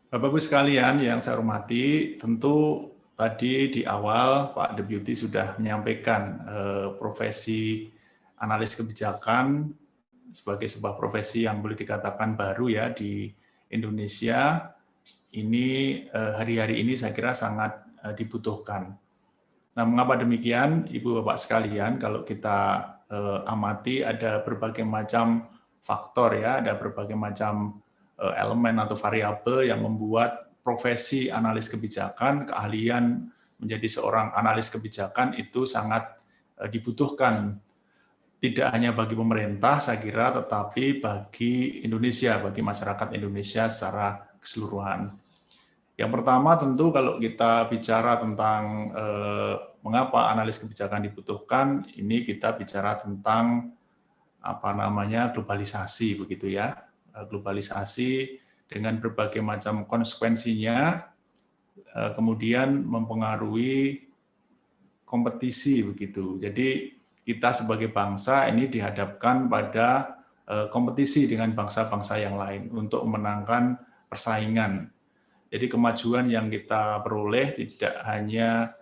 Bapak-Ibu sekalian yang saya hormati, tentu tadi di awal Pak Deputi sudah menyampaikan profesi analis kebijakan sebagai sebuah profesi yang boleh dikatakan baru ya di Indonesia. Ini hari-hari ini saya kira sangat dibutuhkan. Nah, mengapa demikian, Ibu Bapak sekalian? Kalau kita amati ada berbagai macam faktor ya, ada berbagai macam elemen atau variabel yang membuat profesi analis kebijakan, keahlian menjadi seorang analis kebijakan itu sangat dibutuhkan. Tidak hanya bagi pemerintah, saya kira, tetapi bagi Indonesia, bagi masyarakat Indonesia secara keseluruhan. Yang pertama tentu kalau kita bicara tentang mengapa analis kebijakan dibutuhkan, ini kita bicara tentang globalisasi begitu ya. Globalisasi dengan berbagai macam konsekuensinya kemudian mempengaruhi kompetisi begitu. Jadi kita sebagai bangsa ini dihadapkan pada kompetisi dengan bangsa-bangsa yang lain untuk memenangkan persaingan. Jadi kemajuan yang kita peroleh tidak hanya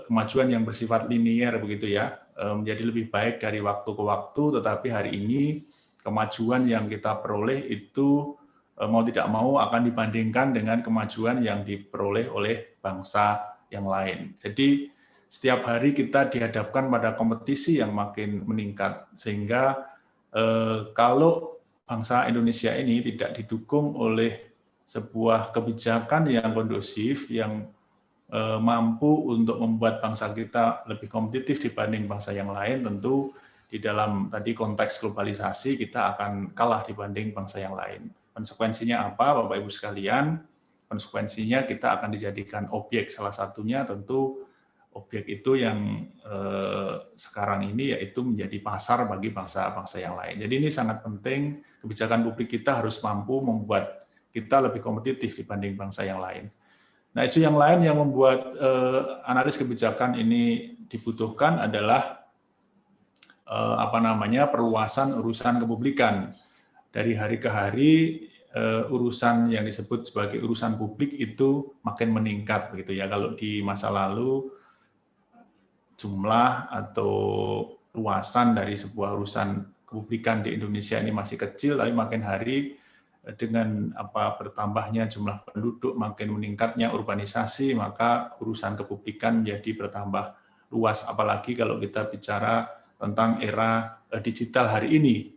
kemajuan yang bersifat linier begitu ya, menjadi lebih baik dari waktu ke waktu, tetapi hari ini kemajuan yang kita peroleh itu mau tidak mau akan dibandingkan dengan kemajuan yang diperoleh oleh bangsa yang lain. Jadi setiap hari kita dihadapkan pada kompetisi yang makin meningkat, sehingga kalau bangsa Indonesia ini tidak didukung oleh sebuah kebijakan yang kondusif, yang mampu untuk membuat bangsa kita lebih kompetitif dibanding bangsa yang lain, tentu di dalam tadi konteks globalisasi kita akan kalah dibanding bangsa yang lain. Konsekuensinya apa, Bapak Ibu sekalian? Konsekuensinya kita akan dijadikan objek, salah satunya tentu objek itu yang sekarang ini yaitu menjadi pasar bagi bangsa-bangsa yang lain. Jadi ini sangat penting, kebijakan publik kita harus mampu membuat kita lebih kompetitif dibanding bangsa yang lain. Nah, isu yang lain yang membuat analis kebijakan ini dibutuhkan adalah perluasan urusan kepublikan. Dari hari ke hari urusan yang disebut sebagai urusan publik itu makin meningkat begitu ya. Kalau di masa lalu jumlah atau luasan dari sebuah urusan kepublikan di Indonesia ini masih kecil, tapi makin hari dengan bertambahnya jumlah penduduk, makin meningkatnya urbanisasi, maka urusan kepublikan menjadi bertambah luas. Apalagi kalau kita bicara tentang era digital hari ini,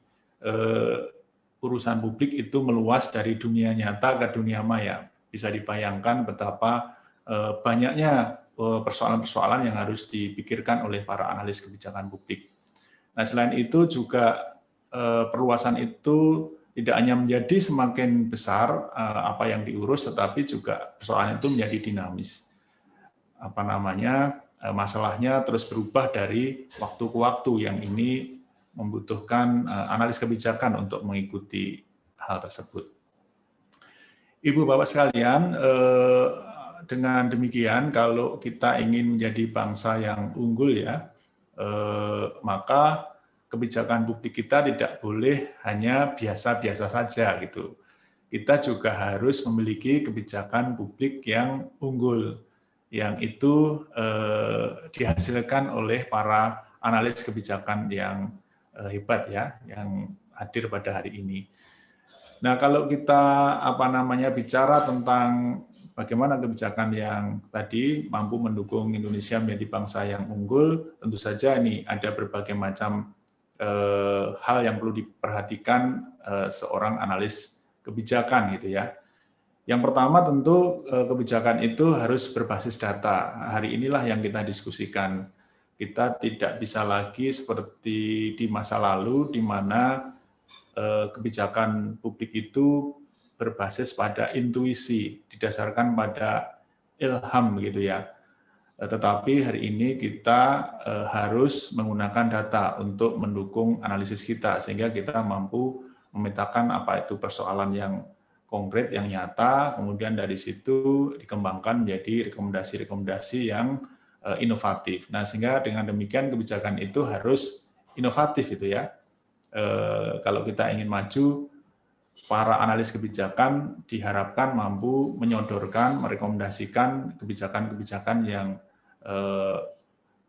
urusan publik itu meluas dari dunia nyata ke dunia maya. Bisa dibayangkan betapa banyaknya persoalan-persoalan yang harus dipikirkan oleh para analis kebijakan publik. Nah, selain itu juga perluasan itu tidak hanya menjadi semakin besar apa yang diurus, tetapi juga persoalan itu menjadi dinamis. Masalahnya terus berubah dari waktu ke waktu, yang ini membutuhkan analis kebijakan untuk mengikuti hal tersebut. Ibu Bapak sekalian, dengan demikian kalau kita ingin menjadi bangsa yang unggul ya, maka kebijakan publik kita tidak boleh hanya biasa-biasa saja gitu. Kita juga harus memiliki kebijakan publik yang unggul, yang itu dihasilkan oleh para analis kebijakan yang hebat ya, yang hadir pada hari ini. Nah, kalau kita bicara tentang bagaimana kebijakan yang tadi mampu mendukung Indonesia menjadi bangsa yang unggul, tentu saja ini ada berbagai macam hal yang perlu diperhatikan seorang analis kebijakan gitu ya. Yang pertama tentu kebijakan itu harus berbasis data. Hari inilah yang kita diskusikan. Kita tidak bisa lagi seperti di masa lalu di mana kebijakan publik itu berbasis pada intuisi, didasarkan pada ilham gitu ya. Tetapi hari ini kita harus menggunakan data untuk mendukung analisis kita, sehingga kita mampu memetakan apa itu persoalan yang konkret, yang nyata, kemudian dari situ dikembangkan menjadi rekomendasi-rekomendasi yang inovatif. Nah, sehingga dengan demikian kebijakan itu harus inovatif gitu ya. Kalau kita ingin maju, para analis kebijakan diharapkan mampu menyodorkan, merekomendasikan kebijakan-kebijakan yang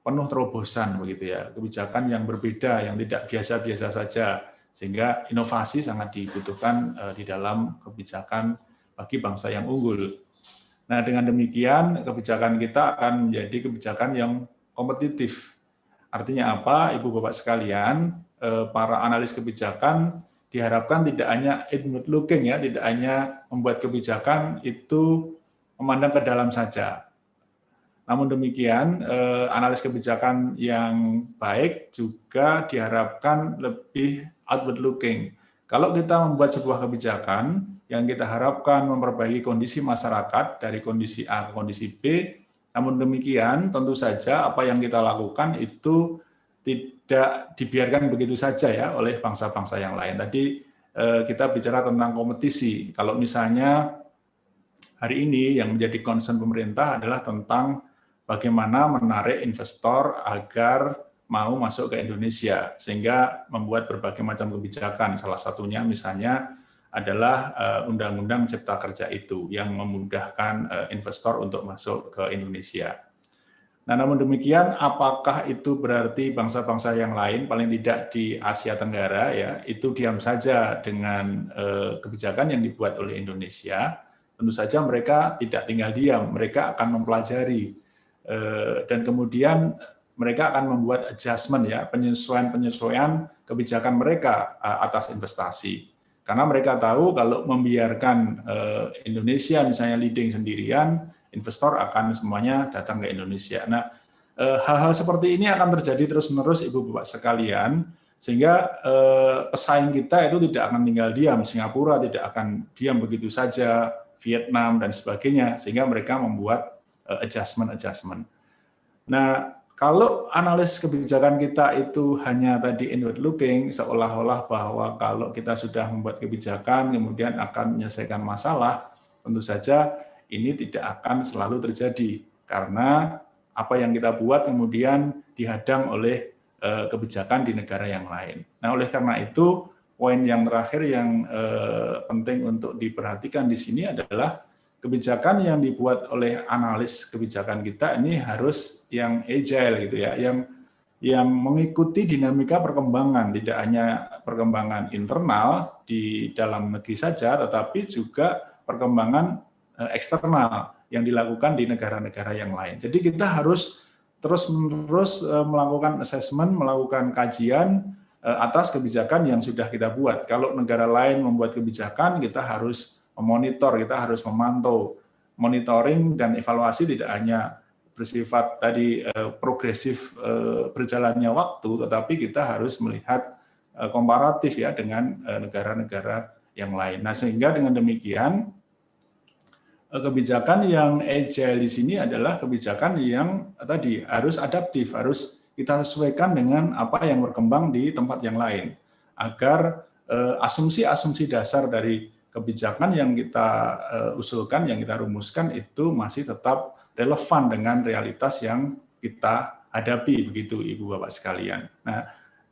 penuh terobosan begitu ya, kebijakan yang berbeda, yang tidak biasa-biasa saja, sehingga inovasi sangat dibutuhkan di dalam kebijakan bagi bangsa yang unggul. Nah, dengan demikian kebijakan kita akan menjadi kebijakan yang kompetitif. Artinya apa, Ibu Bapak sekalian, para analis kebijakan diharapkan tidak hanya inward looking ya, tidak hanya membuat kebijakan itu memandang ke dalam saja. Namun demikian, analis kebijakan yang baik juga diharapkan lebih outward looking. Kalau kita membuat sebuah kebijakan yang kita harapkan memperbaiki kondisi masyarakat dari kondisi A ke kondisi B, namun demikian tentu saja apa yang kita lakukan itu tidak dibiarkan begitu saja ya oleh bangsa-bangsa yang lain. Tadi kita bicara tentang kompetisi. Kalau misalnya hari ini yang menjadi concern pemerintah adalah tentang bagaimana menarik investor agar mau masuk ke Indonesia, sehingga membuat berbagai macam kebijakan. Salah satunya misalnya adalah Undang-Undang Cipta Kerja itu, yang memudahkan investor untuk masuk ke Indonesia. Nah, namun demikian, apakah itu berarti bangsa-bangsa yang lain, paling tidak di Asia Tenggara, ya, itu diam saja dengan kebijakan yang dibuat oleh Indonesia? Tentu saja mereka tidak tinggal diam, mereka akan mempelajari dan kemudian mereka akan membuat adjustment ya, penyesuaian kebijakan mereka atas investasi. Karena mereka tahu kalau membiarkan Indonesia misalnya leading sendirian, investor akan semuanya datang ke Indonesia. Nah, hal-hal seperti ini akan terjadi terus-menerus Ibu Bapak sekalian, sehingga pesaing kita itu tidak akan tinggal diam, Singapura tidak akan diam begitu saja, Vietnam dan sebagainya, sehingga mereka membuat adjustment. Nah, kalau analis kebijakan kita itu hanya tadi inward looking, seolah-olah bahwa kalau kita sudah membuat kebijakan kemudian akan menyelesaikan masalah, tentu saja ini tidak akan selalu terjadi karena apa yang kita buat kemudian dihadang oleh kebijakan di negara yang lain. Nah, oleh karena itu poin yang terakhir yang penting untuk diperhatikan di sini adalah kebijakan yang dibuat oleh analis kebijakan kita ini harus yang agile gitu ya, yang mengikuti dinamika perkembangan, tidak hanya perkembangan internal di dalam negeri saja, tetapi juga perkembangan eksternal yang dilakukan di negara-negara yang lain. Jadi kita harus terus-menerus melakukan assessment, melakukan kajian atas kebijakan yang sudah kita buat. Kalau negara lain membuat kebijakan, kita harus memonitor, kita harus memantau. Monitoring dan evaluasi tidak hanya bersifat tadi progresif berjalannya waktu, tetapi kita harus melihat komparatif ya dengan negara-negara yang lain. Nah, sehingga dengan demikian kebijakan yang agile di sini adalah kebijakan yang tadi harus adaptif, harus kita sesuaikan dengan apa yang berkembang di tempat yang lain, agar asumsi-asumsi dasar dari kebijakan yang kita usulkan, yang kita rumuskan itu masih tetap relevan dengan realitas yang kita hadapi, begitu Ibu Bapak sekalian. Nah,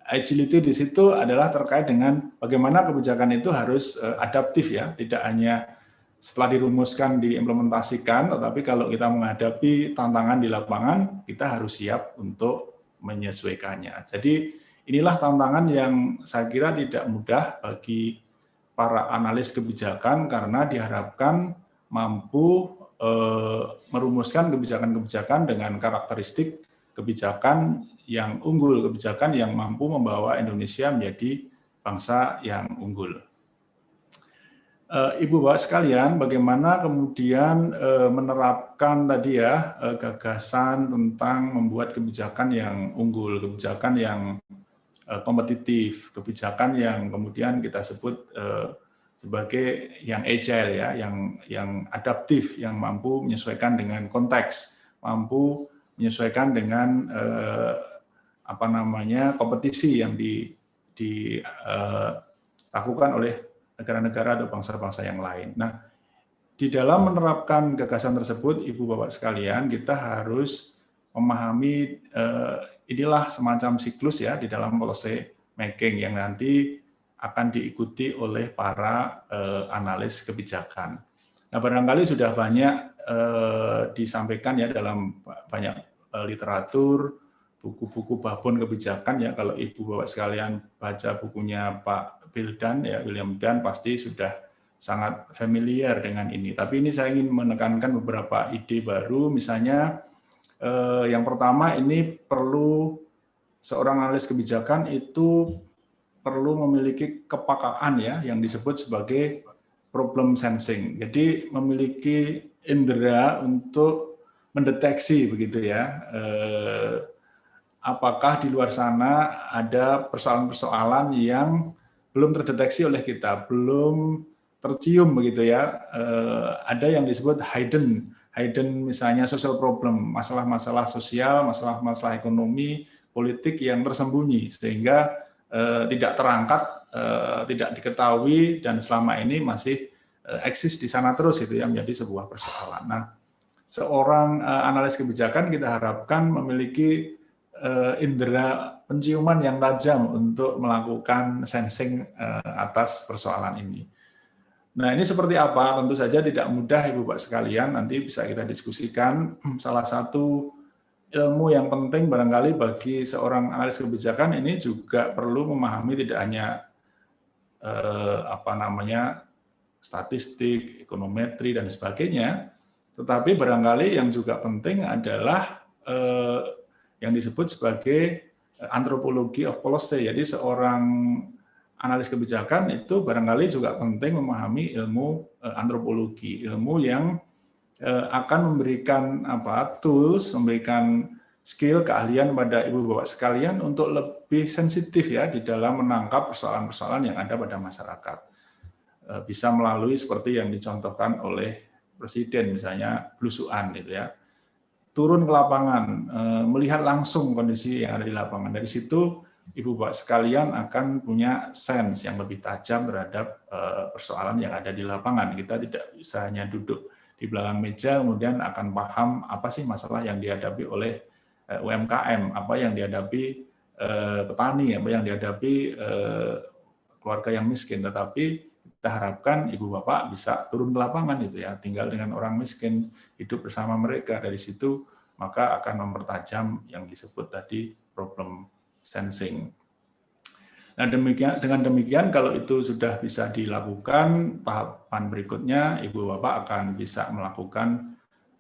agility di situ adalah terkait dengan bagaimana kebijakan itu harus adaptif ya, tidak hanya setelah dirumuskan diimplementasikan, tetapi kalau kita menghadapi tantangan di lapangan, kita harus siap untuk menyesuaikannya. Jadi inilah tantangan yang saya kira tidak mudah bagi para analis kebijakan karena diharapkan mampu merumuskan kebijakan-kebijakan dengan karakteristik kebijakan yang unggul, kebijakan yang mampu membawa Indonesia menjadi bangsa yang unggul. Ibu Bapak sekalian, bagaimana kemudian menerapkan tadi ya gagasan tentang membuat kebijakan yang unggul, kebijakan yang kompetitif, kebijakan yang kemudian kita sebut sebagai yang agile ya, yang adaptif, yang mampu menyesuaikan dengan konteks, mampu menyesuaikan dengan kompetisi yang dilakukan oleh negara-negara atau bangsa-bangsa yang lain. Nah, di dalam menerapkan gagasan tersebut, Ibu Bapak sekalian, kita harus memahami inilah semacam siklus ya di dalam policy making yang nanti akan diikuti oleh para analis kebijakan. Nah, barangkali sudah banyak disampaikan ya dalam banyak literatur, buku-buku babon kebijakan ya. Kalau Ibu Bapak sekalian baca bukunya Pak Bill Dunn ya, William Dunn, pasti sudah sangat familiar dengan ini. Tapi ini saya ingin menekankan beberapa ide baru, misalnya yang pertama ini perlu seorang analis kebijakan itu perlu memiliki kepekaan ya, yang disebut sebagai problem sensing. Jadi memiliki indera untuk mendeteksi begitu ya, apakah di luar sana ada persoalan-persoalan yang belum terdeteksi oleh kita, belum tercium begitu ya. Ada yang disebut hidden misalnya social problem, masalah-masalah sosial, masalah-masalah ekonomi, politik yang tersembunyi sehingga tidak terangkat, tidak diketahui, dan selama ini masih eksis di sana terus itu yang menjadi sebuah persoalan. Nah, seorang analis kebijakan kita harapkan memiliki indera penciuman yang tajam untuk melakukan sensing atas persoalan ini. Nah, ini seperti apa? Tentu saja tidak mudah, Ibu Bapak sekalian, nanti bisa kita diskusikan. Salah satu ilmu yang penting barangkali bagi seorang analis kebijakan ini juga perlu memahami tidak hanya statistik, ekonometri dan sebagainya, tetapi barangkali yang juga penting adalah yang disebut sebagai anthropology of policy. Jadi seorang analis kebijakan itu barangkali juga penting memahami ilmu antropologi, ilmu yang akan memberikan tools, memberikan skill, keahlian pada Ibu Bapak sekalian untuk lebih sensitif ya di dalam menangkap persoalan-persoalan yang ada pada masyarakat. Bisa melalui seperti yang dicontohkan oleh Presiden, misalnya belusuan gitu ya. Turun ke lapangan, melihat langsung kondisi yang ada di lapangan. Dari situ Ibu Bapak sekalian akan punya sense yang lebih tajam terhadap persoalan yang ada di lapangan. Kita tidak bisa hanya duduk di belakang meja kemudian akan paham apa sih masalah yang dihadapi oleh UMKM, apa yang dihadapi petani, apa yang dihadapi keluarga yang miskin. Tetapi kita harapkan Ibu Bapak bisa turun ke lapangan itu ya, tinggal dengan orang miskin, hidup bersama mereka. Dari situ maka akan mempertajam yang disebut tadi problem sensing. Nah, dengan demikian kalau itu sudah bisa dilakukan, tahapan berikutnya Ibu Bapak akan bisa melakukan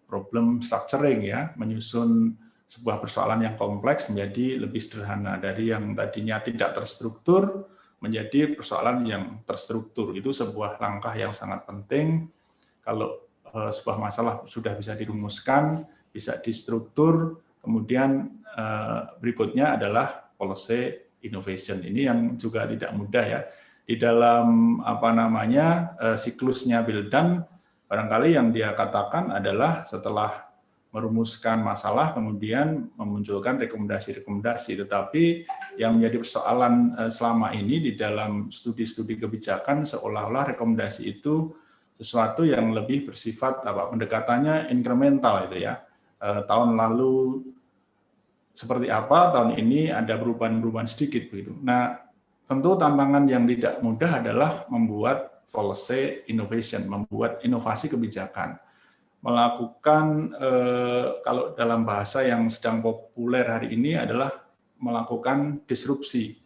problem structuring ya, menyusun sebuah persoalan yang kompleks menjadi lebih sederhana, dari yang tadinya tidak terstruktur menjadi persoalan yang terstruktur. Itu sebuah langkah yang sangat penting. Kalau sebuah masalah sudah bisa dirumuskan, bisa distruktur, kemudian berikutnya adalah policy innovation. Ini yang juga tidak mudah ya. Di dalam siklusnya Bill Dunn, barangkali yang dia katakan adalah setelah merumuskan masalah, kemudian memunculkan rekomendasi-rekomendasi. Tetapi yang menjadi persoalan selama ini di dalam studi-studi kebijakan, seolah-olah rekomendasi itu sesuatu yang lebih bersifat pendekatannya incremental itu ya. Tahun lalu seperti apa, tahun ini ada perubahan-perubahan sedikit begitu. Nah, tentu tantangan yang tidak mudah adalah membuat policy innovation, membuat inovasi kebijakan. Melakukan, kalau dalam bahasa yang sedang populer hari ini adalah melakukan disrupsi,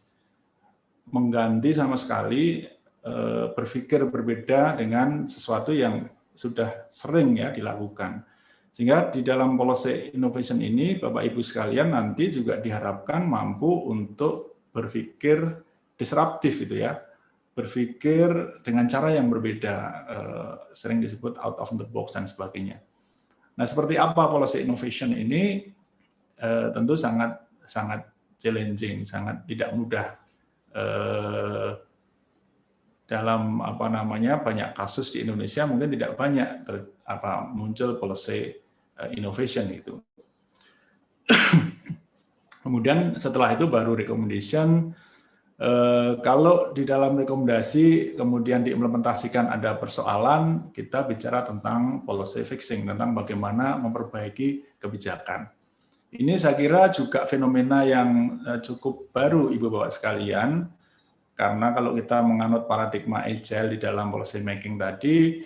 mengganti sama sekali, berpikir berbeda dengan sesuatu yang sudah sering ya dilakukan. Sehingga di dalam policy innovation ini, Bapak Ibu sekalian nanti juga diharapkan mampu untuk berpikir disruptif itu ya, berpikir dengan cara yang berbeda, sering disebut out of the box dan sebagainya. Nah, seperti apa policy innovation ini? Tentu sangat challenging, sangat tidak mudah. Dalam banyak kasus di Indonesia mungkin tidak banyak muncul policy innovation itu. Kemudian setelah itu baru recommendation. Kalau di dalam rekomendasi kemudian diimplementasikan ada persoalan, kita bicara tentang policy fixing, tentang bagaimana memperbaiki kebijakan. Ini saya kira juga fenomena yang cukup baru Ibu Bapak sekalian. Karena kalau kita menganut paradigma agile di dalam policy making tadi,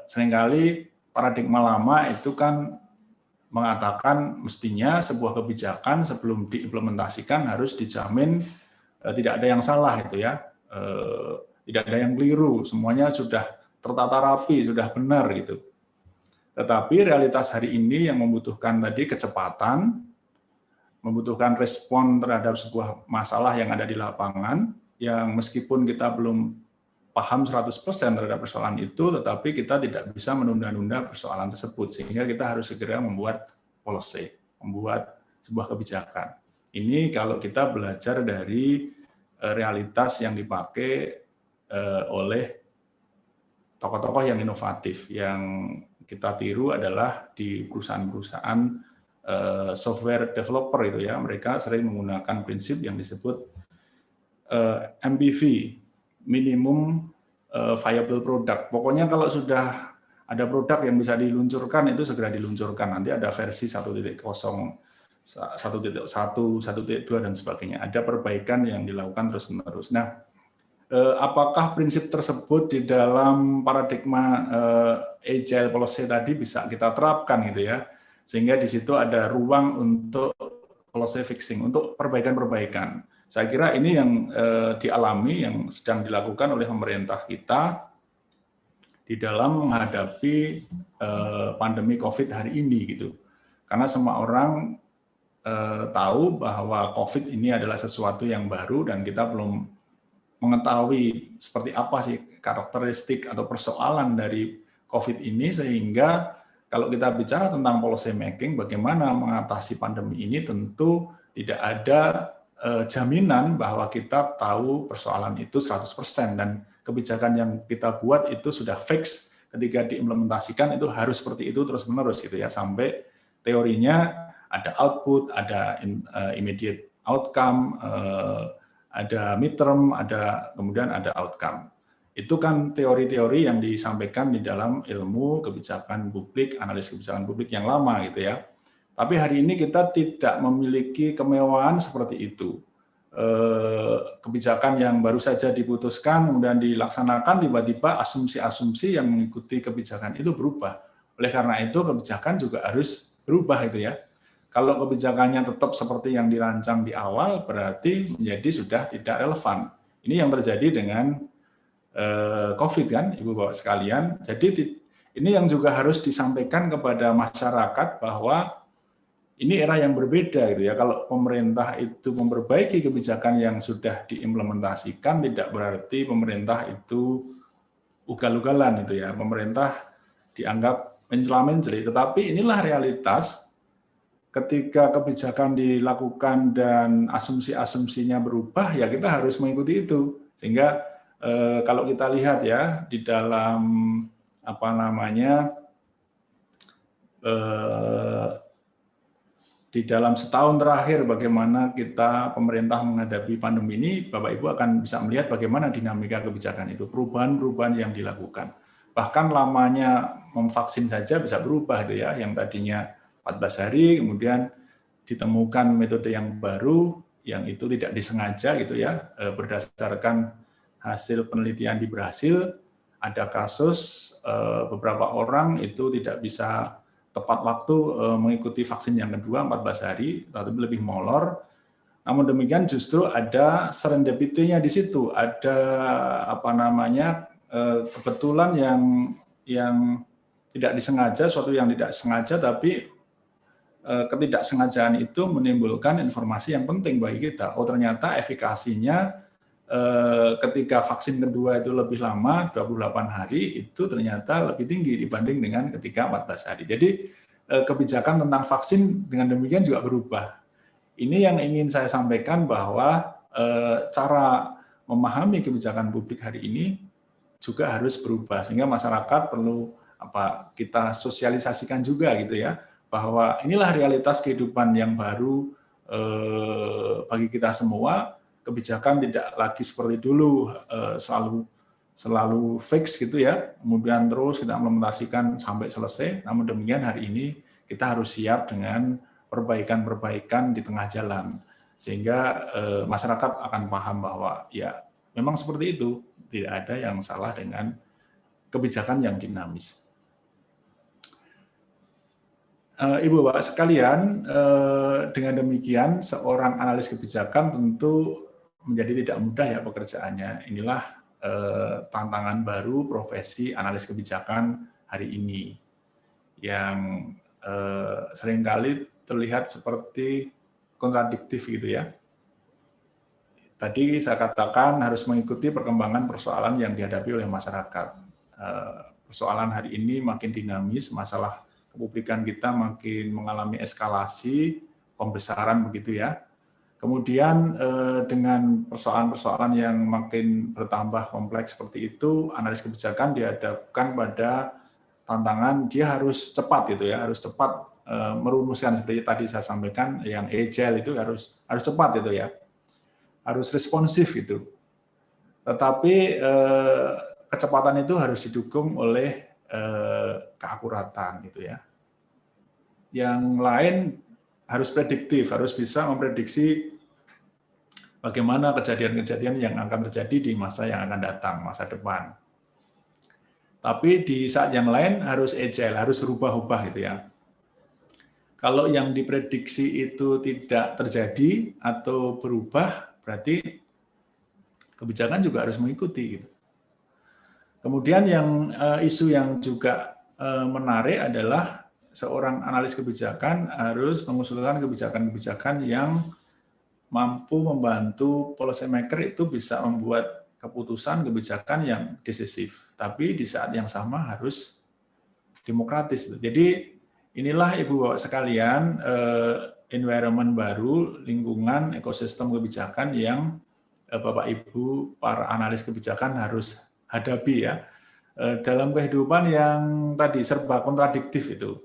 seringkali paradigma lama itu kan mengatakan mestinya sebuah kebijakan sebelum diimplementasikan harus dijamin tidak ada yang salah itu ya, tidak ada yang keliru, semuanya sudah tertata rapi, sudah benar gitu. Tetapi realitas hari ini yang membutuhkan tadi kecepatan, membutuhkan respon terhadap sebuah masalah yang ada di lapangan, yang meskipun kita belum paham 100% terhadap persoalan itu, tetapi kita tidak bisa menunda-nunda persoalan tersebut, sehingga kita harus segera membuat policy, membuat sebuah kebijakan. Ini kalau kita belajar dari realitas yang dipakai oleh tokoh-tokoh yang inovatif. Yang kita tiru adalah di perusahaan-perusahaan software developer itu ya, mereka sering menggunakan prinsip yang disebut MPV, minimum viable product. Pokoknya kalau sudah ada produk yang bisa diluncurkan itu segera diluncurkan. Nanti ada versi 1.0, 1.1, 1.2 dan sebagainya. Ada perbaikan yang dilakukan terus-menerus. Nah, apakah prinsip tersebut di dalam paradigma agile policy tadi bisa kita terapkan gitu ya? Sehingga di situ ada ruang untuk policy fixing, untuk perbaikan-perbaikan. Saya kira ini yang dialami, yang sedang dilakukan oleh pemerintah kita di dalam menghadapi pandemi COVID hari ini gitu. Karena semua orang tahu bahwa COVID ini adalah sesuatu yang baru dan kita belum mengetahui seperti apa sih karakteristik atau persoalan dari COVID ini, sehingga kalau kita bicara tentang policy making, bagaimana mengatasi pandemi ini, tentu tidak ada jaminan bahwa kita tahu persoalan itu 100% dan kebijakan yang kita buat itu sudah fix ketika diimplementasikan itu harus seperti itu terus-menerus gitu ya, sampai teorinya ada output, ada immediate outcome, ada midterm, kemudian ada outcome. Itu kan teori-teori yang disampaikan di dalam ilmu kebijakan publik, analis kebijakan publik yang lama gitu ya. Tapi hari ini kita tidak memiliki kemewahan seperti itu. Kebijakan yang baru saja diputuskan, kemudian dilaksanakan, tiba-tiba asumsi-asumsi yang mengikuti kebijakan itu berubah. Oleh karena itu kebijakan juga harus berubah itu ya. Kalau kebijakannya tetap seperti yang dirancang di awal, berarti menjadi sudah tidak relevan. Ini yang terjadi dengan COVID kan, Ibu-Bapak sekalian. Jadi ini yang juga harus disampaikan kepada masyarakat bahwa ini era yang berbeda gitu ya. Kalau pemerintah itu memperbaiki kebijakan yang sudah diimplementasikan, tidak berarti pemerintah itu ugal-ugalan itu ya. Pemerintah dianggap mencela-menceli, tetapi inilah realitas ketika kebijakan dilakukan dan asumsi-asumsinya berubah, ya kita harus mengikuti itu. Sehingga kalau kita lihat ya di dalam di dalam setahun terakhir bagaimana kita pemerintah menghadapi pandemi ini, Bapak Ibu akan bisa melihat bagaimana dinamika kebijakan itu, perubahan-perubahan yang dilakukan. Bahkan lamanya memvaksin saja bisa berubah itu ya, yang tadinya 14 hari kemudian ditemukan metode yang baru yang itu tidak disengaja gitu ya, berdasarkan hasil penelitian di Brasil, ada kasus beberapa orang itu tidak bisa tepat waktu mengikuti vaksin yang kedua 14 hari, tapi lebih molor. Namun demikian justru ada serendipity-nya di situ, ada kebetulan yang tidak disengaja, suatu yang tidak sengaja, tapi ketidaksengajaan itu menimbulkan informasi yang penting bagi kita. Oh ternyata efikasinya ketika vaksin kedua itu lebih lama, 28 hari, itu ternyata lebih tinggi dibanding dengan ketika 14 hari. Jadi kebijakan tentang vaksin dengan demikian juga berubah. Ini yang ingin saya sampaikan bahwa cara memahami kebijakan publik hari ini juga harus berubah, sehingga masyarakat perlu kita sosialisasikan juga gitu ya, bahwa inilah realitas kehidupan yang baru bagi kita semua. Kebijakan tidak lagi seperti dulu selalu fix gitu ya, kemudian terus kita implementasikan sampai selesai. Namun demikian hari ini kita harus siap dengan perbaikan-perbaikan di tengah jalan, sehingga masyarakat akan paham bahwa ya memang seperti itu, tidak ada yang salah dengan kebijakan yang dinamis. Ibu Bapak sekalian, dengan demikian seorang analis kebijakan tentu menjadi tidak mudah ya pekerjaannya. Inilah tantangan baru profesi analis kebijakan hari ini yang seringkali terlihat seperti kontradiktif gitu ya. Tadi saya katakan harus mengikuti perkembangan persoalan yang dihadapi oleh masyarakat. Persoalan hari ini makin dinamis, masalah kepublikan kita makin mengalami eskalasi, pembesaran begitu ya. Kemudian dengan persoalan-persoalan yang makin bertambah kompleks seperti itu, analis kebijakan dihadapkan pada tantangan dia harus cepat gitu ya, harus cepat merumuskan seperti tadi saya sampaikan yang agile itu harus cepat itu ya. Harus responsif itu. Tetapi kecepatan itu harus didukung oleh keakuratan gitu ya. Yang lain harus prediktif, harus bisa memprediksi bagaimana kejadian-kejadian yang akan terjadi di masa yang akan datang, masa depan. Tapi di saat yang lain harus agile, harus berubah-ubah gitu ya. Kalau yang diprediksi itu tidak terjadi atau berubah, berarti kebijakan juga harus mengikuti. Gitu. Kemudian yang isu yang juga menarik adalah seorang analis kebijakan harus mengusulkan kebijakan-kebijakan yang mampu membantu policy maker itu bisa membuat keputusan kebijakan yang decisif, tapi di saat yang sama harus demokratis. Jadi inilah Ibu Bapak sekalian environment baru, lingkungan, ekosistem kebijakan yang Bapak Ibu para analis kebijakan harus hadapi ya. Dalam kehidupan yang tadi serba kontradiktif itu,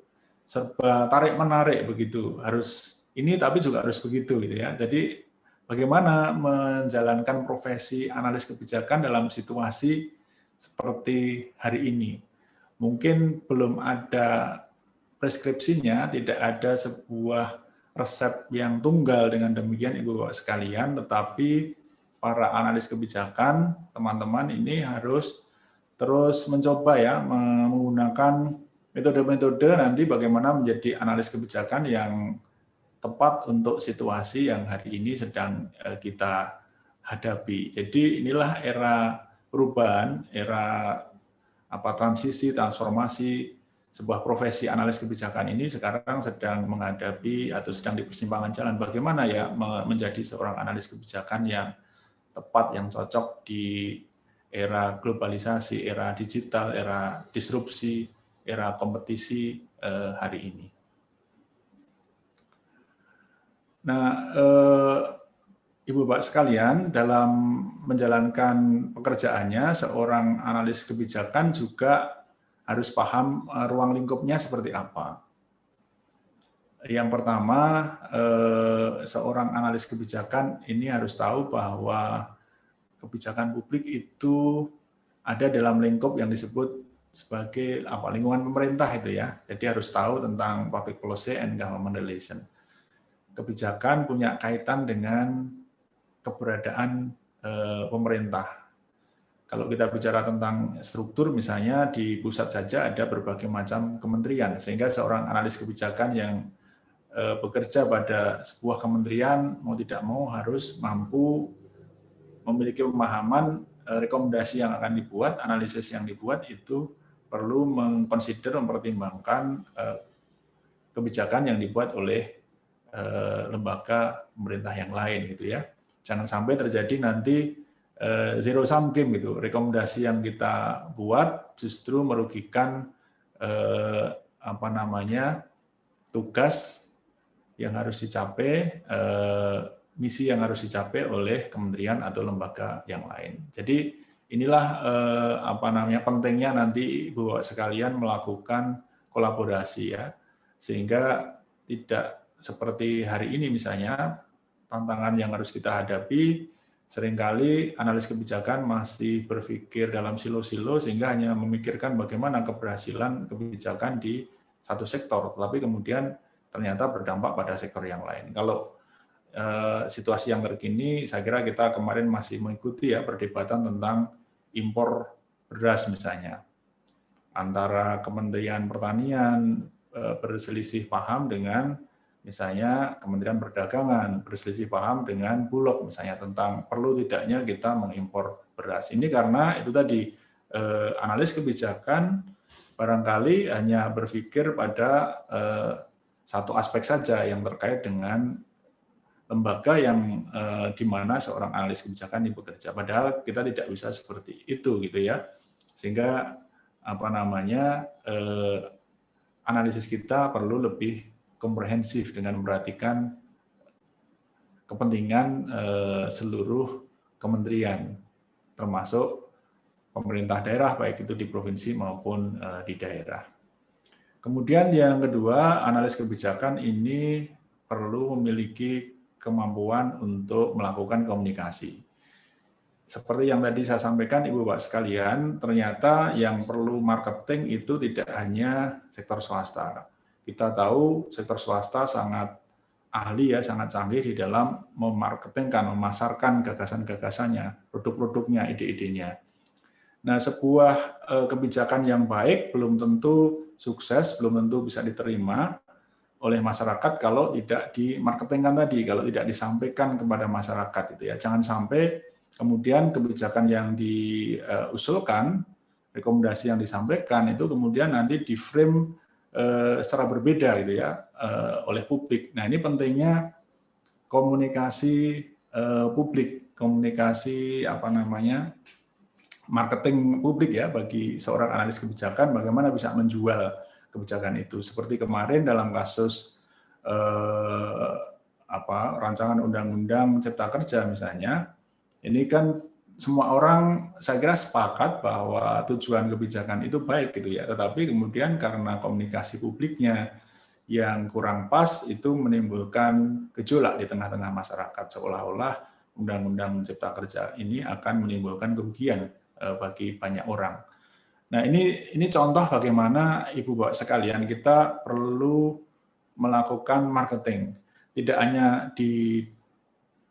serba tarik-menarik begitu, harus ini tapi juga harus begitu gitu ya. Jadi bagaimana menjalankan profesi analis kebijakan dalam situasi seperti hari ini. Mungkin belum ada preskripsinya, tidak ada sebuah resep yang tunggal dengan demikian Ibu Bapak sekalian, tetapi para analis kebijakan, teman-teman ini harus terus mencoba ya menggunakan metode-metode nanti bagaimana menjadi analis kebijakan yang tepat untuk situasi yang hari ini sedang kita hadapi. Jadi inilah era perubahan, era transisi, transformasi sebuah profesi analis kebijakan ini sekarang sedang menghadapi atau sedang di persimpangan jalan. Bagaimana ya menjadi seorang analis kebijakan yang tepat, yang cocok di era globalisasi, era digital, era disrupsi, era kompetisi hari ini. Nah, Ibu Bapak sekalian, dalam menjalankan pekerjaannya, seorang analis kebijakan juga harus paham ruang lingkupnya seperti apa. Yang pertama, seorang analis kebijakan ini harus tahu bahwa kebijakan publik itu ada dalam lingkup yang disebut sebagai lingkungan pemerintah itu ya. Jadi harus tahu tentang public policy and government relation. Kebijakan punya kaitan dengan keberadaan pemerintah. Kalau kita bicara tentang struktur, misalnya di pusat saja ada berbagai macam kementerian, sehingga seorang analis kebijakan yang bekerja pada sebuah kementerian mau tidak mau harus mampu memiliki pemahaman rekomendasi yang akan dibuat, analisis yang dibuat itu perlu mengkonsider, mempertimbangkan kebijakan yang dibuat oleh lembaga pemerintah yang lain gitu ya. Jangan sampai terjadi nanti zero sum game gitu. Rekomendasi yang kita buat justru merugikan tugas yang harus dicapai, misi yang harus dicapai oleh kementerian atau lembaga yang lain. Jadi inilah pentingnya nanti Ibu Bapak sekalian melakukan kolaborasi ya, sehingga tidak seperti hari ini misalnya tantangan yang harus kita hadapi seringkali analis kebijakan masih berpikir dalam silo-silo sehingga hanya memikirkan bagaimana keberhasilan kebijakan di satu sektor, tetapi kemudian ternyata berdampak pada sektor yang lain. Kalau situasi yang terkini, saya kira kita kemarin masih mengikuti ya perdebatan tentang impor beras misalnya. Antara Kementerian Pertanian berselisih paham dengan misalnya Kementerian Perdagangan, berselisih paham dengan Bulog misalnya tentang perlu tidaknya kita mengimpor beras. Ini karena itu tadi analis kebijakan barangkali hanya berpikir pada satu aspek saja yang terkait dengan lembaga yang di mana seorang analis kebijakan ini bekerja. Padahal kita tidak bisa seperti itu gitu ya. Sehingga analisis kita perlu lebih komprehensif dengan memperhatikan kepentingan seluruh kementerian, termasuk pemerintah daerah, baik itu di provinsi maupun di daerah. Kemudian yang kedua, analis kebijakan ini perlu memiliki kemampuan untuk melakukan komunikasi. Seperti yang tadi saya sampaikan, Ibu Bapak sekalian, ternyata yang perlu marketing itu tidak hanya sektor swasta. Kita tahu sektor swasta sangat ahli ya, sangat canggih di dalam memarketingkan, memasarkan gagasan-gagasannya, produk-produknya, ide-idenya. Nah, sebuah kebijakan yang baik belum tentu sukses, belum tentu bisa diterima oleh masyarakat kalau tidak dimarketingkan tadi, kalau tidak disampaikan kepada masyarakat itu ya. Jangan sampai kemudian kebijakan yang diusulkan, rekomendasi yang disampaikan itu kemudian nanti di-frame secara berbeda gitu ya oleh publik. Nah, ini pentingnya komunikasi publik, komunikasi marketing publik ya bagi seorang analis kebijakan, bagaimana bisa menjual kebijakan itu. Seperti kemarin dalam kasus rancangan undang-undang Cipta Kerja misalnya, ini kan semua orang saya kira sepakat bahwa tujuan kebijakan itu baik gitu ya, tetapi kemudian karena komunikasi publiknya yang kurang pas itu menimbulkan gejolak di tengah-tengah masyarakat, seolah-olah undang-undang Cipta Kerja ini akan menimbulkan kerugian bagi banyak orang. Nah, ini contoh bagaimana Ibu Bapak sekalian kita perlu melakukan marketing, tidak hanya di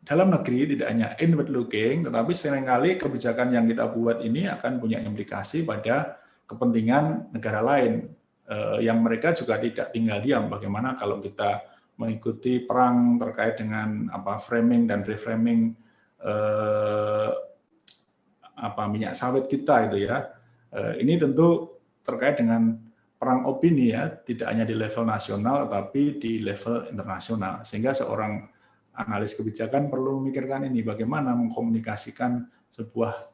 dalam negeri, tidak hanya inward looking, tetapi seringkali kebijakan yang kita buat ini akan punya implikasi pada kepentingan negara lain yang mereka juga tidak tinggal diam. Bagaimana kalau kita mengikuti perang terkait dengan framing dan reframing minyak sawit kita itu ya. Ini tentu terkait dengan perang opini ya, tidak hanya di level nasional tetapi di level internasional. Sehingga seorang analis kebijakan perlu memikirkan ini, bagaimana mengkomunikasikan sebuah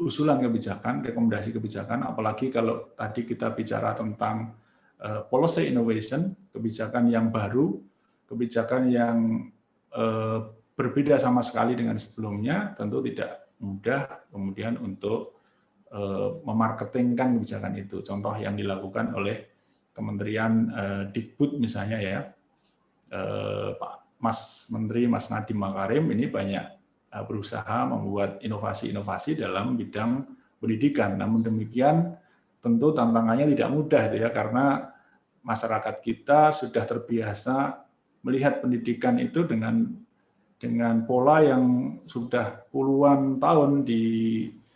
usulan kebijakan, rekomendasi kebijakan, apalagi kalau tadi kita bicara tentang policy innovation, kebijakan yang baru, kebijakan yang berbeda sama sekali dengan sebelumnya, tentu tidak mudah kemudian untuk memarketingkan kebijakan itu. Contoh yang dilakukan oleh Kementerian Dikbud misalnya ya, Pak Mas Menteri Mas Nadiem Makarim ini banyak berusaha membuat inovasi-inovasi dalam bidang pendidikan. Namun demikian tentu tantangannya tidak mudah ya, karena masyarakat kita sudah terbiasa melihat pendidikan itu dengan pola yang sudah puluhan tahun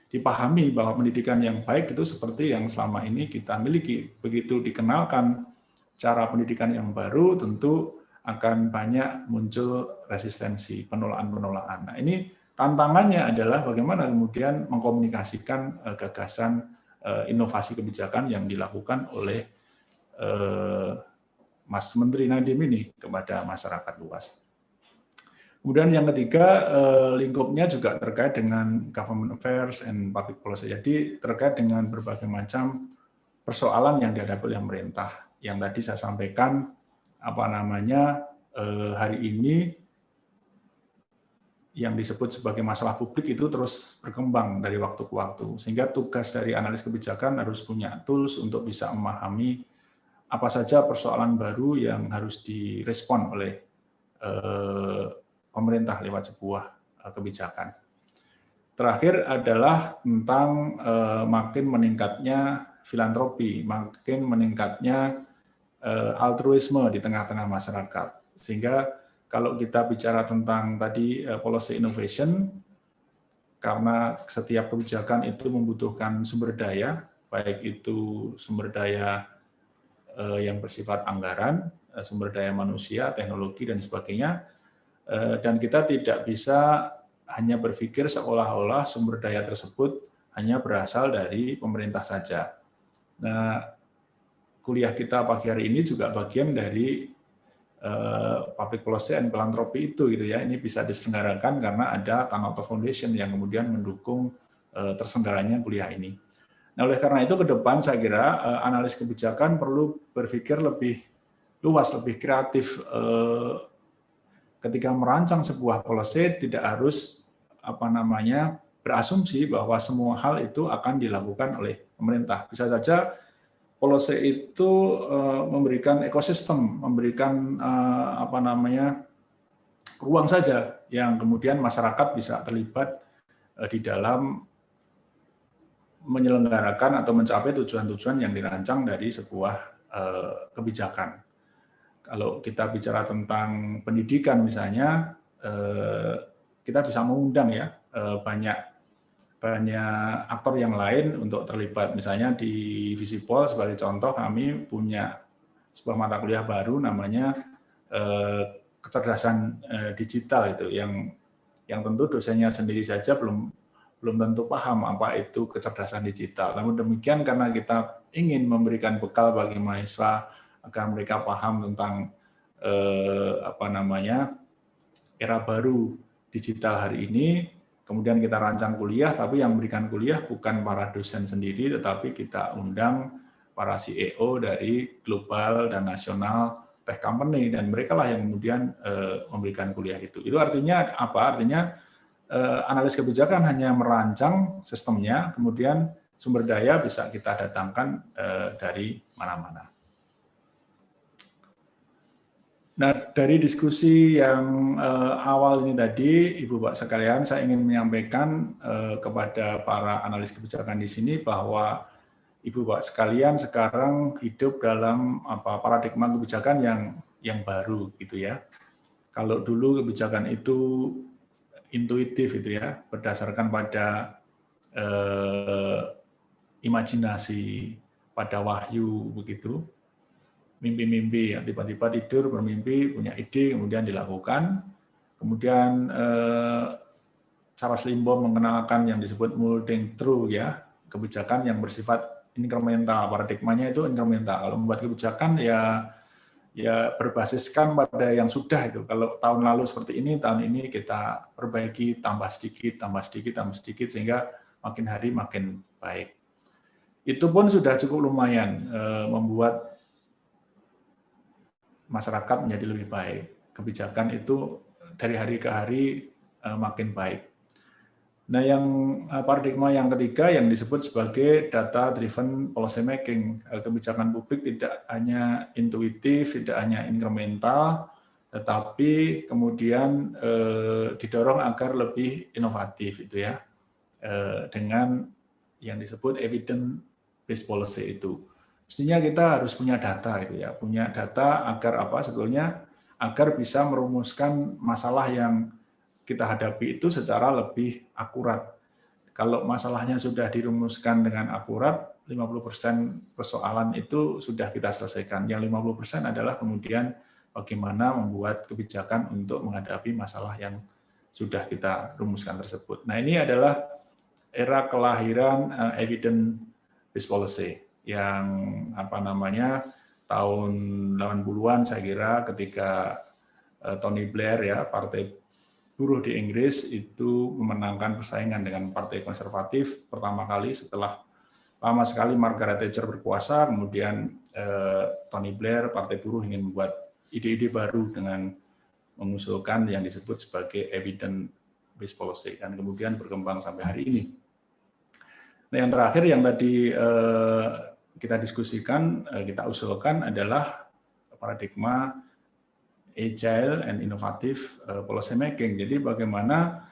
dipahami bahwa pendidikan yang baik itu seperti yang selama ini kita miliki. Begitu dikenalkan cara pendidikan yang baru, tentu akan banyak muncul resistensi, penolakan-penolakan. Nah, ini tantangannya adalah bagaimana kemudian mengkomunikasikan gagasan inovasi kebijakan yang dilakukan oleh Mas Menteri Nadiem ini kepada masyarakat luas. Kemudian yang ketiga, lingkupnya juga terkait dengan government affairs and public policy. Jadi terkait dengan berbagai macam persoalan yang dihadapi oleh pemerintah. Yang tadi saya sampaikan, hari ini yang disebut sebagai masalah publik itu terus berkembang dari waktu ke waktu, sehingga tugas dari analis kebijakan harus punya tools untuk bisa memahami apa saja persoalan baru yang harus direspon oleh pemerintah lewat sebuah kebijakan. Terakhir adalah tentang makin meningkatnya filantropi, makin meningkatnya altruisme di tengah-tengah masyarakat, sehingga Kalau kita bicara tentang tadi policy innovation, karena setiap kebijakan itu membutuhkan sumber daya, baik itu sumber daya yang bersifat anggaran, sumber daya manusia, teknologi, dan sebagainya, dan kita tidak bisa hanya berpikir seolah-olah sumber daya tersebut hanya berasal dari pemerintah saja. Nah, kuliah kita pagi hari ini juga bagian dari public policy and philanthropy itu gitu ya. Ini bisa diselenggarakan karena ada Tanauto Foundation yang kemudian mendukung terselenggaranya kuliah ini. Nah, oleh karena itu ke depan saya kira analis kebijakan perlu berpikir lebih luas, lebih kreatif. Ketika merancang sebuah policy tidak harus berasumsi bahwa semua hal itu akan dilakukan oleh pemerintah. Bisa saja policy itu memberikan ekosistem, memberikan ruang saja yang kemudian masyarakat bisa terlibat di dalam menyelenggarakan atau mencapai tujuan-tujuan yang dirancang dari sebuah kebijakan. Kalau kita bicara tentang pendidikan misalnya, kita bisa mengundang ya banyak aktor yang lain untuk terlibat. Misalnya di Visipol sebagai contoh, kami punya sebuah mata kuliah baru namanya kecerdasan digital itu, yang tentu dosennya sendiri saja belum tentu paham apa itu kecerdasan digital. Namun demikian, karena kita ingin memberikan bekal bagi mahasiswa agar mereka paham tentang era baru digital hari ini, kemudian kita rancang kuliah, tapi yang memberikan kuliah bukan para dosen sendiri, tetapi kita undang para CEO dari global dan nasional tech company, dan mereka lah yang kemudian memberikan kuliah itu. Itu artinya apa? Artinya analis kebijakan hanya merancang sistemnya, kemudian sumber daya bisa kita datangkan dari mana-mana. Nah, dari diskusi yang awal ini tadi, Ibu Bapak sekalian, saya ingin menyampaikan kepada para analis kebijakan di sini bahwa Ibu Bapak sekalian sekarang hidup dalam paradigma kebijakan yang baru gitu ya. Kalau dulu kebijakan itu intuitif itu ya, berdasarkan pada imajinasi, pada wahyu begitu. Mimpi-mimpi, tiba-tiba tidur bermimpi, punya ide, kemudian dilakukan. Kemudian Charles Limbaugh mengenalkan yang disebut molding through ya, kebijakan yang bersifat inkremental, paradigmanya itu inkremental. Kalau membuat kebijakan ya berbasiskan pada yang sudah itu. Kalau tahun lalu seperti ini, tahun ini kita perbaiki, tambah sedikit, sehingga makin hari makin baik. Itu pun sudah cukup lumayan membuat masyarakat menjadi lebih baik. Kebijakan itu dari hari ke hari makin baik. Nah, yang paradigma yang ketiga yang disebut sebagai data driven policy making. Kebijakan publik tidak hanya intuitif, tidak hanya inkremental, tetapi kemudian didorong agar lebih inovatif itu ya, dengan yang disebut evidence based policy itu. Mestinya kita harus punya data itu ya, punya data agar apa sebetulnya, agar bisa merumuskan masalah yang kita hadapi itu secara lebih akurat. Kalau masalahnya sudah dirumuskan dengan akurat, 50% persoalan itu sudah kita selesaikan. Yang 50% adalah kemudian bagaimana membuat kebijakan untuk menghadapi masalah yang sudah kita rumuskan tersebut. Nah, ini adalah era kelahiran evidence based policy yang tahun 80-an saya kira, ketika Tony Blair ya, Partai Buruh di Inggris itu memenangkan persaingan dengan Partai Konservatif pertama kali setelah lama sekali Margaret Thatcher berkuasa. Kemudian Tony Blair, Partai Buruh, ingin membuat ide-ide baru dengan mengusulkan yang disebut sebagai evidence based policy, dan kemudian berkembang sampai hari ini. Nah, yang terakhir yang tadi kita diskusikan, kita usulkan adalah paradigma agile and innovative policy making. Jadi bagaimana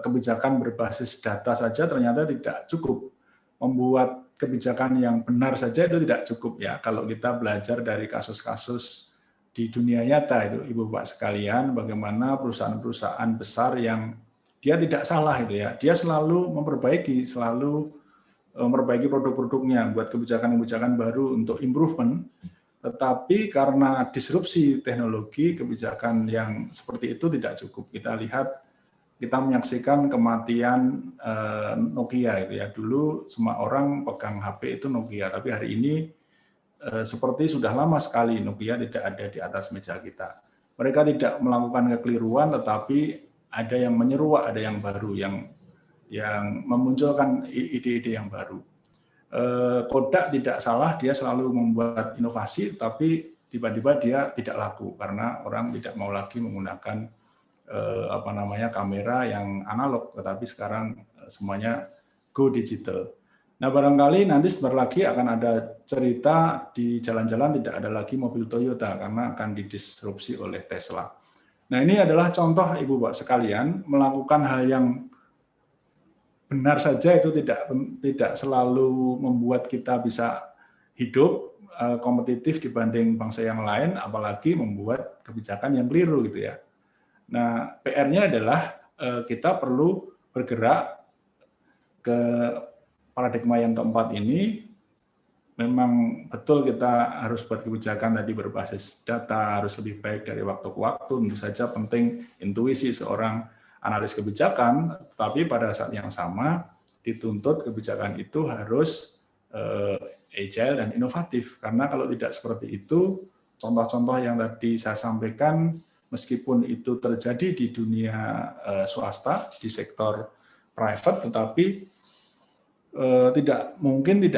kebijakan berbasis data saja ternyata tidak cukup. Membuat kebijakan yang benar saja itu tidak cukup ya. Kalau kita belajar dari kasus-kasus di dunia nyata itu, Ibu Bapak sekalian, bagaimana perusahaan-perusahaan besar yang dia tidak salah itu ya, dia selalu memperbaiki produk-produknya, buat kebijakan-kebijakan baru untuk improvement. Tetapi karena disrupsi teknologi, kebijakan yang seperti itu tidak cukup. Kita menyaksikan kematian Nokia itu ya. Dulu semua orang pegang HP itu Nokia, tapi hari ini seperti sudah lama sekali Nokia tidak ada di atas meja kita. Mereka tidak melakukan kekeliruan, tetapi ada yang menyeruak, ada yang baru, yang memunculkan ide-ide yang baru. Kodak tidak salah, dia selalu membuat inovasi, tapi tiba-tiba dia tidak laku karena orang tidak mau lagi menggunakan kamera yang analog, tetapi sekarang semuanya go digital. Nah, barangkali nanti sebentar lagi akan ada cerita di jalan-jalan tidak ada lagi mobil Toyota karena akan didisrupsi oleh Tesla. Nah, ini adalah contoh Ibu Bapak sekalian, melakukan hal yang benar saja itu tidak selalu membuat kita bisa hidup kompetitif dibanding bangsa yang lain, apalagi membuat kebijakan yang keliru gitu ya. Nah, PR-nya adalah kita perlu bergerak ke paradigma yang keempat ini. Memang betul kita harus buat kebijakan tadi berbasis data, harus lebih baik dari waktu ke waktu. Tentu saja penting intuisi seorang analis kebijakan, tapi pada saat yang sama dituntut kebijakan itu harus agile dan inovatif. Karena kalau tidak seperti itu, contoh-contoh yang tadi saya sampaikan, meskipun itu terjadi di dunia swasta, di sektor private, tetapi tidak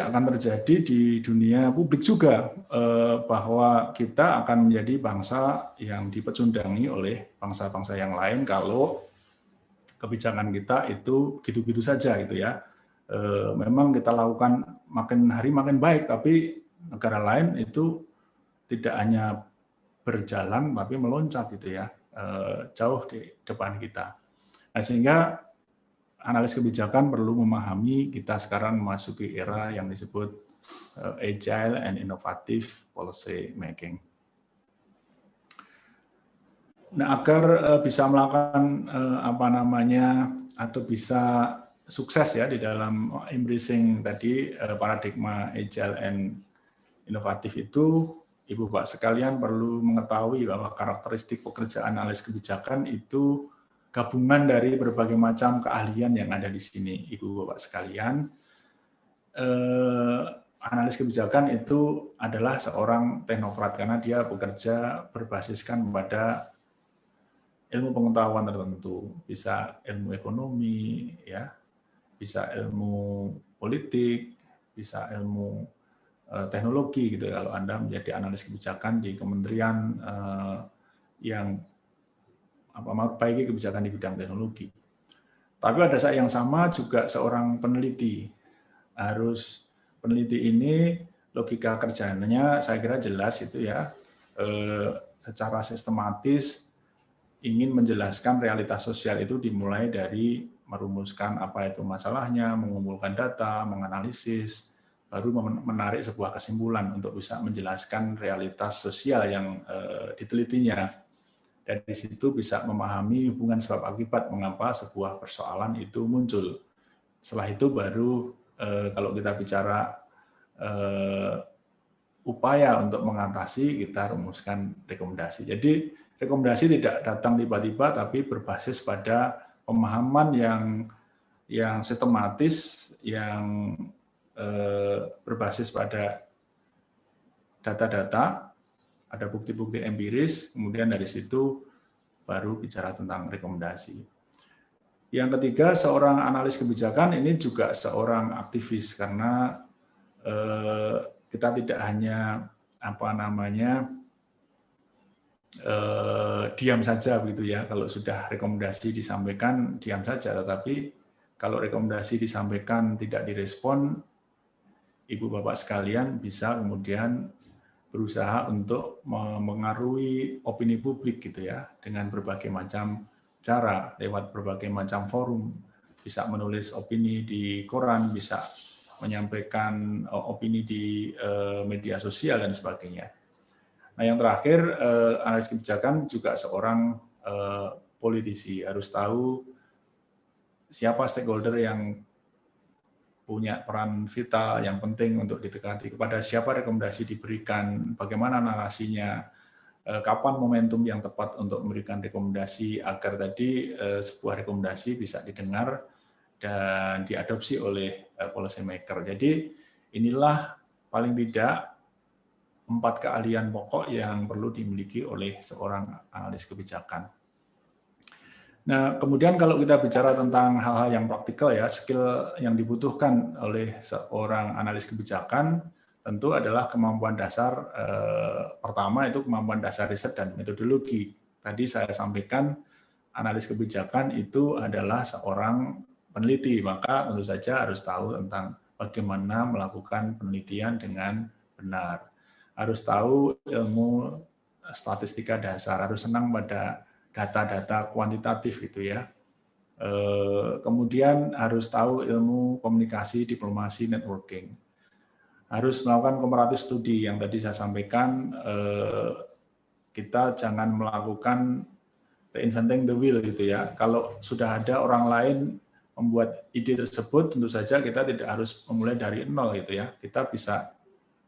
akan terjadi di dunia publik juga, bahwa kita akan menjadi bangsa yang dipecundangi oleh bangsa-bangsa yang lain kalau kebijakan kita itu gitu-gitu saja gitu ya. Memang kita lakukan makin hari makin baik, tapi negara lain itu tidak hanya berjalan tapi meloncat gitu ya, jauh di depan kita. Nah, sehingga analis kebijakan perlu memahami kita sekarang memasuki era yang disebut agile and innovative policy making. Nah, agar bisa melakukan atau bisa sukses ya di dalam embracing tadi paradigma agile and inovatif itu, Ibu Bapak sekalian perlu mengetahui bahwa karakteristik pekerjaan analis kebijakan itu gabungan dari berbagai macam keahlian yang ada di sini, Ibu Bapak sekalian. Analis kebijakan itu adalah seorang teknokrat karena dia bekerja berbasiskan pada ilmu pengetahuan tertentu, bisa ilmu ekonomi, ya, bisa ilmu politik, bisa ilmu teknologi gitu. Kalau Anda menjadi analis kebijakan di kementerian yang memperbaiki kebijakan di bidang teknologi. Tapi pada saat yang sama juga seorang peneliti. Peneliti ini logika kerjanya saya kira jelas itu ya, secara sistematis ingin menjelaskan realitas sosial itu dimulai dari merumuskan apa itu masalahnya, mengumpulkan data, menganalisis, baru menarik sebuah kesimpulan untuk bisa menjelaskan realitas sosial yang ditelitinya. Dari situ bisa memahami hubungan sebab akibat mengapa sebuah persoalan itu muncul. Setelah itu baru kalau kita bicara upaya untuk mengatasi, kita rumuskan rekomendasi. Jadi rekomendasi tidak datang tiba-tiba, tapi berbasis pada pemahaman yang sistematis, yang berbasis pada data-data, ada bukti-bukti empiris, kemudian dari situ baru bicara tentang rekomendasi. Yang ketiga, seorang analis kebijakan ini juga seorang aktivis, karena kita tidak hanya diam saja begitu ya. Kalau sudah rekomendasi disampaikan diam saja, tetapi kalau rekomendasi disampaikan tidak direspon, Ibu Bapak sekalian bisa kemudian berusaha untuk mengaruhi opini publik gitu ya, dengan berbagai macam cara, lewat berbagai macam forum, bisa menulis opini di koran, bisa menyampaikan opini di media sosial dan sebagainya. Nah, yang terakhir, analis kebijakan juga seorang politisi, harus tahu siapa stakeholder yang punya peran vital yang penting untuk didekati, kepada siapa rekomendasi diberikan, bagaimana narasinya, kapan momentum yang tepat untuk memberikan rekomendasi agar tadi sebuah rekomendasi bisa didengar dan diadopsi oleh policy maker. Jadi inilah paling tidak 4 keahlian pokok yang perlu dimiliki oleh seorang analis kebijakan. Nah, kemudian kalau kita bicara tentang hal-hal yang praktikal ya, skill yang dibutuhkan oleh seorang analis kebijakan tentu adalah kemampuan dasar, pertama itu kemampuan dasar riset dan metodologi. Tadi saya sampaikan analis kebijakan itu adalah seorang peneliti, maka tentu saja harus tahu tentang bagaimana melakukan penelitian dengan benar. Harus tahu ilmu statistika dasar, harus senang pada data-data kuantitatif itu ya. Kemudian harus tahu ilmu komunikasi, diplomasi, networking. Harus melakukan comparative studi yang tadi saya sampaikan, kita jangan melakukan reinventing the wheel gitu ya. Kalau sudah ada orang lain membuat ide tersebut, tentu saja kita tidak harus memulai dari nol gitu ya. Kita bisa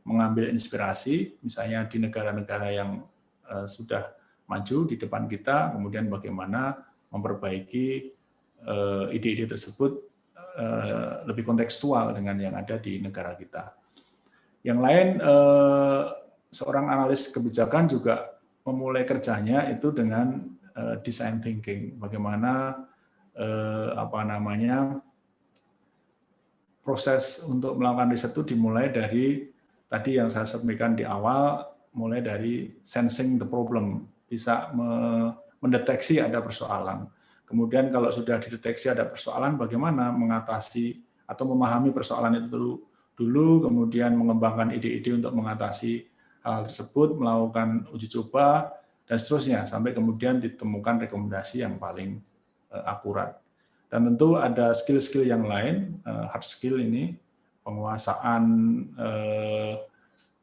mengambil inspirasi, misalnya di negara-negara yang sudah maju di depan kita, kemudian bagaimana memperbaiki ide-ide tersebut lebih kontekstual dengan yang ada di negara kita. Yang lain, seorang analis kebijakan juga memulai kerjanya itu dengan design thinking, bagaimana proses untuk melakukan riset itu dimulai dari tadi yang saya sampaikan di awal, mulai dari sensing the problem, bisa mendeteksi ada persoalan. Kemudian kalau sudah dideteksi ada persoalan, bagaimana mengatasi atau memahami persoalan itu dulu, kemudian mengembangkan ide-ide untuk mengatasi hal tersebut, melakukan uji coba, dan seterusnya, sampai kemudian ditemukan rekomendasi yang paling akurat. Dan tentu ada skill-skill yang lain, hard skill ini, penguasaan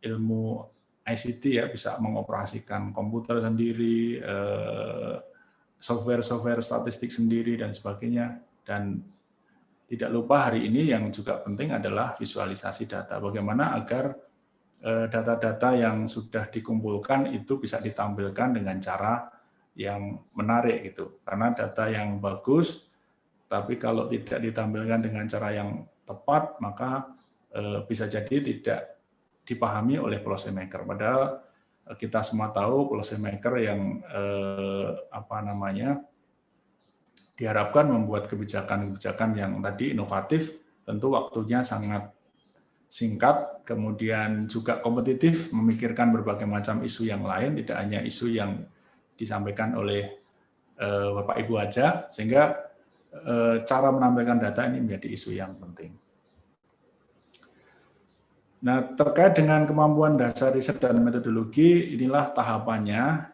ilmu ICT ya, bisa mengoperasikan komputer sendiri, software statistik sendiri, dan sebagainya. Dan tidak lupa hari ini yang juga penting adalah visualisasi data. Bagaimana agar data-data yang sudah dikumpulkan itu bisa ditampilkan dengan cara yang menarik gitu. Karena data yang bagus, tapi kalau tidak ditampilkan dengan cara yang tepat, maka bisa jadi tidak dipahami oleh policy maker. Padahal kita semua tahu policy maker yang diharapkan membuat kebijakan-kebijakan yang tadi inovatif, tentu waktunya sangat singkat, kemudian juga kompetitif, memikirkan berbagai macam isu yang lain, tidak hanya isu yang disampaikan oleh Bapak Ibu aja, sehingga cara menampilkan data ini menjadi isu yang penting. Nah, terkait dengan kemampuan dasar riset dan metodologi, inilah tahapannya,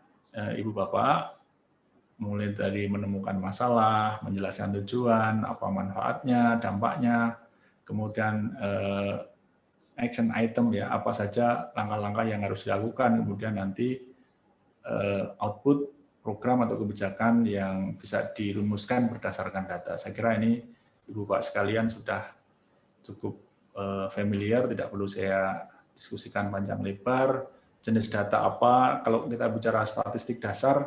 Ibu Bapak, mulai dari menemukan masalah, menjelaskan tujuan, apa manfaatnya, dampaknya, kemudian action item ya, apa saja langkah-langkah yang harus dilakukan, kemudian nanti output program atau kebijakan yang bisa dirumuskan berdasarkan data. Saya kira ini Ibu Bapak sekalian sudah cukup familiar, tidak perlu saya diskusikan panjang lebar. Jenis data apa, kalau kita bicara statistik dasar,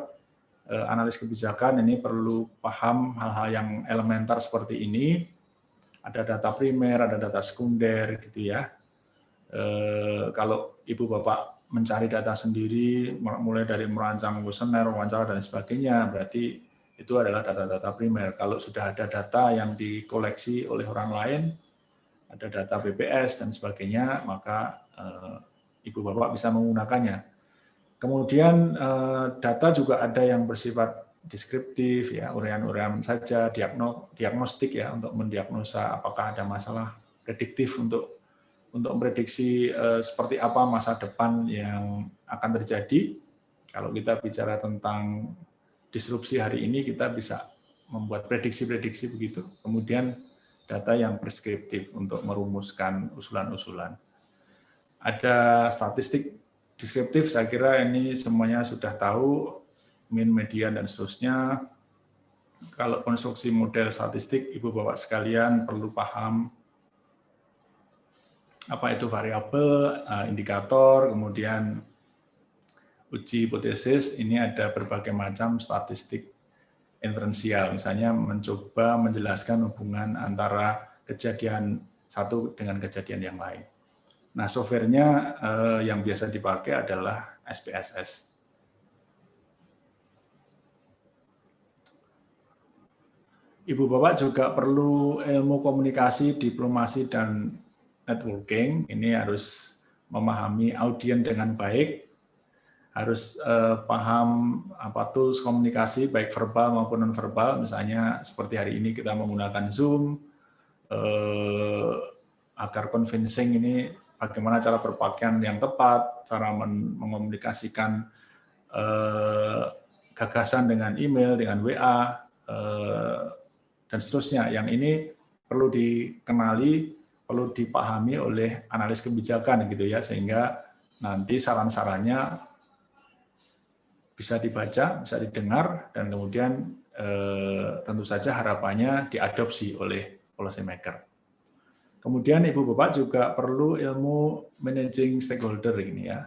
analis kebijakan ini perlu paham hal-hal yang elementer seperti ini. Ada data primer, ada data sekunder, gitu ya. Kalau Ibu Bapak mencari data sendiri, mulai dari merancang kuesioner, wawancara, dan sebagainya, berarti itu adalah data-data primer. Kalau sudah ada data yang dikoleksi oleh orang lain, ada data BPS dan sebagainya, maka Ibu Bapak bisa menggunakannya. Kemudian data juga ada yang bersifat deskriptif, ya, uraian-uraian saja, diagnostik ya, untuk mendiagnosa apakah ada masalah, prediktif untuk memprediksi seperti apa masa depan yang akan terjadi. Kalau kita bicara tentang disrupsi hari ini, kita bisa membuat prediksi-prediksi begitu. Kemudian data yang preskriptif untuk merumuskan usulan-usulan. Ada statistik Deskriptif saya kira ini semuanya sudah tahu, min, median, dan seterusnya. Kalau konstruksi model statistik, Ibu Bapak sekalian perlu paham apa itu variabel, indikator, kemudian uji hipotesis. Ini ada berbagai macam statistik inferensial, misalnya mencoba menjelaskan hubungan antara kejadian satu dengan kejadian yang lain. Nah, softwarenya yang biasa dipakai adalah SPSS. Ibu Bapak juga perlu ilmu komunikasi, diplomasi, dan networking. Ini harus memahami audiens dengan baik, harus paham tools komunikasi baik verbal maupun non-verbal. Misalnya seperti hari ini kita menggunakan Zoom, agar convincing ini bagaimana cara berpakaian yang tepat, cara mengomunikasikan gagasan dengan email, dengan WA, dan seterusnya. Yang ini perlu dikenali, perlu dipahami oleh analis kebijakan gitu ya, sehingga nanti saran-sarannya bisa dibaca, bisa didengar, dan kemudian tentu saja harapannya diadopsi oleh policy maker. Kemudian Ibu Bapak juga perlu ilmu managing stakeholder ini ya.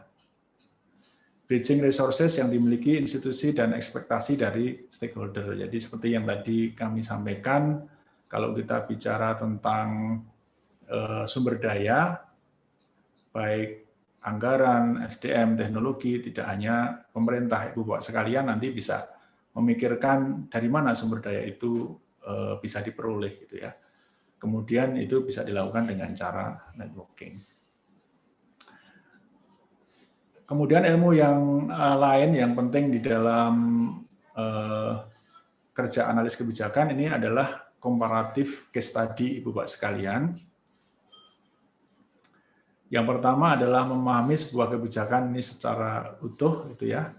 Bridging resources yang dimiliki institusi dan ekspektasi dari stakeholder. Jadi seperti yang tadi kami sampaikan, kalau kita bicara tentang sumber daya, baik anggaran, SDM, teknologi, tidak hanya pemerintah, Ibu Bapak sekalian nanti bisa memikirkan dari mana sumber daya itu bisa diperoleh gitu ya. Kemudian itu bisa dilakukan dengan cara networking. Kemudian ilmu yang lain yang penting di dalam kerja analis kebijakan ini adalah komparatif case study Ibu Bapak sekalian. Yang pertama adalah memahami sebuah kebijakan ini secara utuh gitu ya.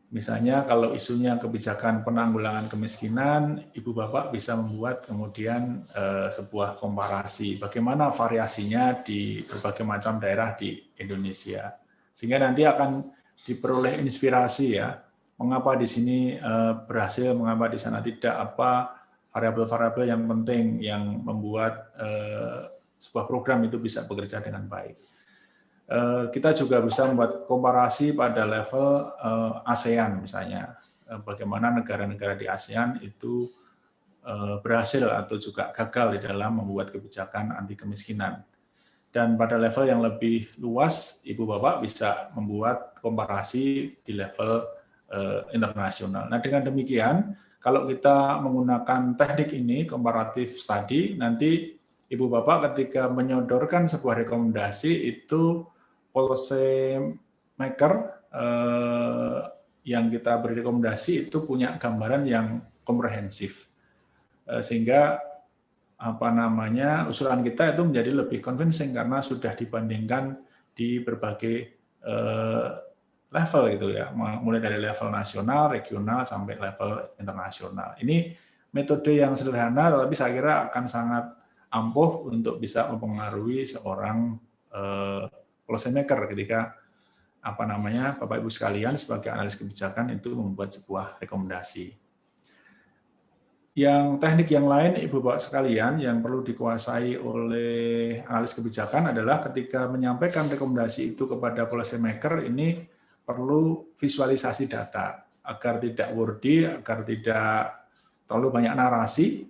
Misalnya kalau isunya kebijakan penanggulangan kemiskinan, Ibu Bapak bisa membuat kemudian sebuah komparasi bagaimana variasinya di berbagai macam daerah di Indonesia. Sehingga nanti akan diperoleh inspirasi ya, mengapa di sini berhasil, mengapa di sana tidak, apa variabel-variabel yang penting yang membuat sebuah program itu bisa bekerja dengan baik. Kita juga bisa membuat komparasi pada level ASEAN misalnya, bagaimana negara-negara di ASEAN itu berhasil atau juga gagal di dalam membuat kebijakan anti kemiskinan. Dan pada level yang lebih luas, Ibu Bapak bisa membuat komparasi di level internasional. Nah, dengan demikian, kalau kita menggunakan teknik ini, comparative study, nanti Ibu Bapak ketika menyodorkan sebuah rekomendasi itu policy maker yang kita beri rekomendasi itu punya gambaran yang komprehensif, sehingga usulan kita itu menjadi lebih convincing karena sudah dibandingkan di berbagai level gitu ya, mulai dari level nasional, regional sampai level internasional. Ini metode yang sederhana, tetapi saya kira akan sangat ampuh untuk bisa mempengaruhi seorang policy maker ketika Bapak Ibu sekalian sebagai analis kebijakan itu membuat sebuah rekomendasi. Yang teknik yang lain Ibu Bapak sekalian yang perlu dikuasai oleh analis kebijakan adalah ketika menyampaikan rekomendasi itu kepada policy maker ini perlu visualisasi data agar tidak wordy, agar tidak terlalu banyak narasi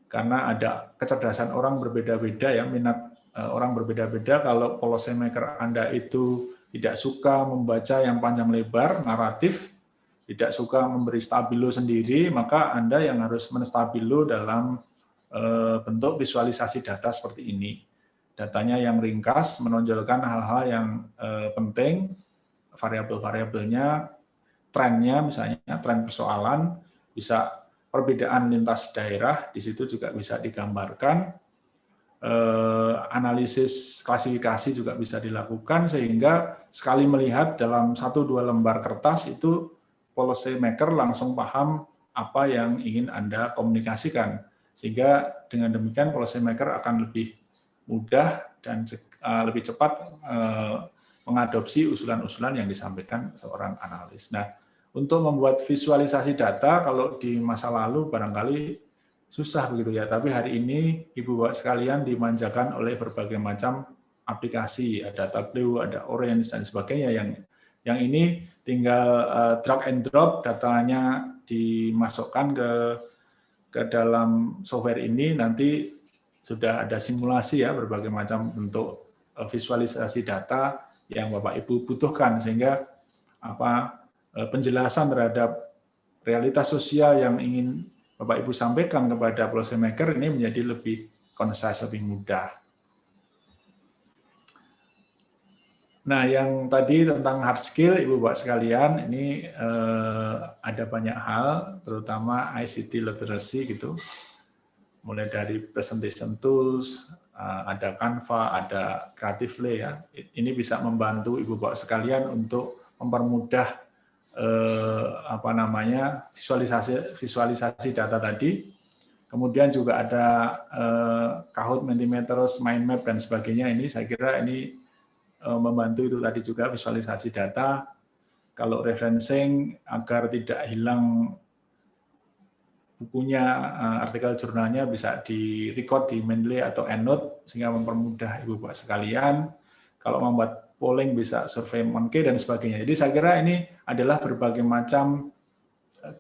karena ada kecerdasan orang berbeda-beda ya, minat orang berbeda-beda. Kalau policy maker Anda itu tidak suka membaca yang panjang lebar, naratif, tidak suka memberi stabilo sendiri, maka Anda yang harus menstabilo dalam bentuk visualisasi data seperti ini. Datanya yang ringkas, menonjolkan hal-hal yang penting, variabel-variabelnya, trennya misalnya, tren persoalan, bisa perbedaan lintas daerah, di situ juga bisa digambarkan, analisis klasifikasi juga bisa dilakukan, sehingga sekali melihat dalam 1-2 lembar kertas itu policy maker langsung paham apa yang ingin Anda komunikasikan, sehingga dengan demikian policy maker akan lebih mudah dan lebih cepat mengadopsi usulan-usulan yang disampaikan seorang analis. Nah, untuk membuat visualisasi data kalau di masa lalu barangkali susah begitu ya, tapi hari ini Ibu Bapak sekalian dimanjakan oleh berbagai macam aplikasi, ada Tableau, ada Orange dan sebagainya yang ini tinggal drag and drop, datanya dimasukkan ke dalam software ini, nanti sudah ada simulasi ya berbagai macam bentuk visualisasi data yang Bapak Ibu butuhkan, sehingga penjelasan terhadap realitas sosial yang ingin Bapak Ibu sampaikan kepada policy maker ini menjadi lebih concise, lebih mudah. Nah, yang tadi tentang hard skill, Ibu Bapak sekalian, ini ada banyak hal, terutama ICT literacy gitu. Mulai dari presentation tools, ada Canva, ada Creatively ya. Ini bisa membantu Ibu Bapak sekalian untuk mempermudah visualisasi data tadi. Kemudian juga ada Kahoot, Mentimeters, Mind Map dan sebagainya. Ini saya kira ini membantu itu tadi juga visualisasi data. Kalau referencing agar tidak hilang bukunya, artikel jurnalnya bisa di-record di Mendeley atau EndNote sehingga mempermudah Ibu Bapak sekalian. Kalau membuat polling bisa survei Monkey dan sebagainya. Jadi saya kira ini adalah berbagai macam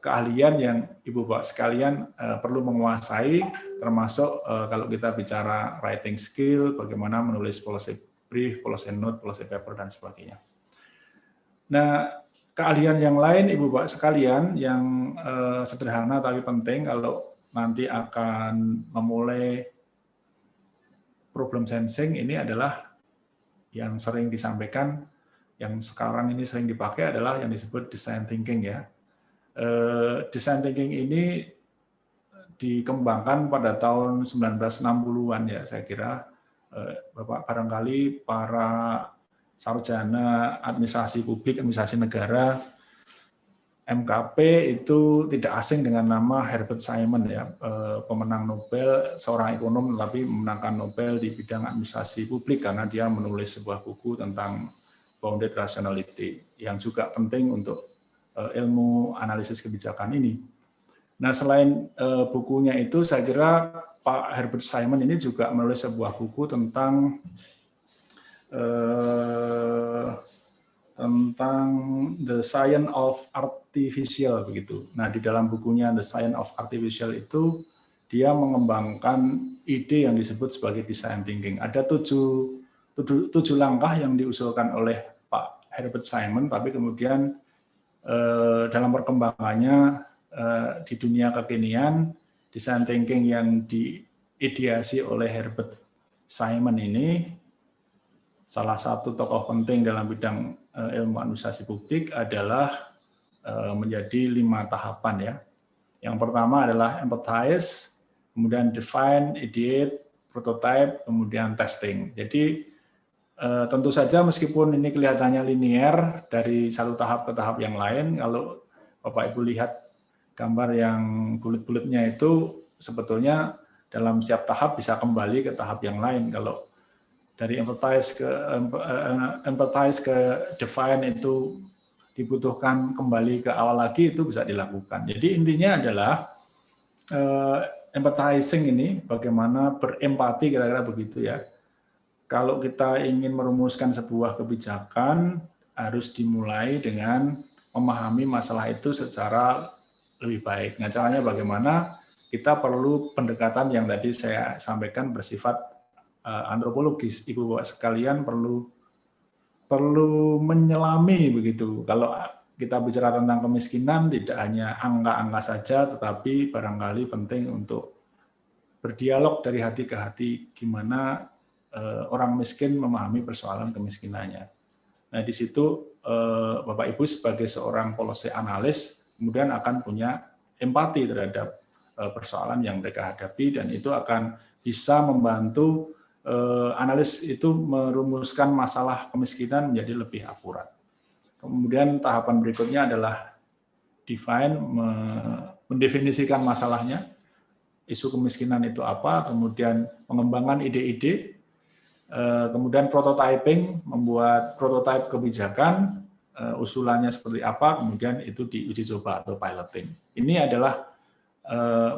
keahlian yang Ibu Bapak sekalian perlu menguasai, termasuk kalau kita bicara writing skill, bagaimana menulis policy brief, policy note, policy paper dan sebagainya. Nah, keahlian yang lain Ibu Bapak sekalian yang sederhana tapi penting kalau nanti akan memulai problem sensing ini adalah yang sering disampaikan, yang sekarang ini sering dipakai adalah yang disebut design thinking ya. Design thinking ini dikembangkan pada tahun 1960-an ya, saya kira. Bapak barangkali para sarjana administrasi publik, administrasi negara, MKP itu tidak asing dengan nama Herbert Simon ya, pemenang Nobel, seorang ekonom tapi memenangkan Nobel di bidang administrasi publik karena dia menulis sebuah buku tentang bounded rationality yang juga penting untuk ilmu analisis kebijakan ini. Nah, selain bukunya itu, saya kira Pak Herbert Simon ini juga menulis sebuah buku tentang The Science of Artificial begitu. Nah, di dalam bukunya The Science of Artificial itu dia mengembangkan ide yang disebut sebagai design thinking. Ada tujuh langkah yang diusulkan oleh Pak Herbert Simon, tapi kemudian dalam perkembangannya di dunia kekinian, design thinking yang diideasi oleh Herbert Simon ini, salah satu tokoh penting dalam bidang ilmu administrasi publik adalah menjadi 5 tahapan ya. Yang pertama adalah empathize, kemudian define, ideate, prototype, kemudian testing. Jadi tentu saja meskipun ini kelihatannya linear dari satu tahap ke tahap yang lain, kalau Bapak Ibu lihat gambar yang bulat-bulatnya itu sebetulnya dalam setiap tahap bisa kembali ke tahap yang lain. Kalau dari empathize ke define itu dibutuhkan kembali ke awal lagi, itu bisa dilakukan. Jadi intinya adalah empathizing ini bagaimana berempati, kira-kira begitu ya. Kalau kita ingin merumuskan sebuah kebijakan, harus dimulai dengan memahami masalah itu secara lebih baik. Nah, caranya bagaimana? Kita perlu pendekatan yang tadi saya sampaikan bersifat antropologis. Ibu Bapak sekalian perlu menyelami begitu. Kalau kita bicara tentang kemiskinan, tidak hanya angka-angka saja, tetapi barangkali penting untuk berdialog dari hati ke hati, gimana orang miskin memahami persoalan kemiskinannya. Nah, di situ Bapak Ibu sebagai seorang policy analis kemudian akan punya empati terhadap persoalan yang mereka hadapi, dan itu akan bisa membantu analis itu merumuskan masalah kemiskinan menjadi lebih akurat. Kemudian tahapan berikutnya adalah define, mendefinisikan masalahnya, isu kemiskinan itu apa, kemudian mengembangkan ide-ide, Kemudian prototyping, membuat prototipe kebijakan, usulannya seperti apa, kemudian itu diuji coba atau piloting. Ini adalah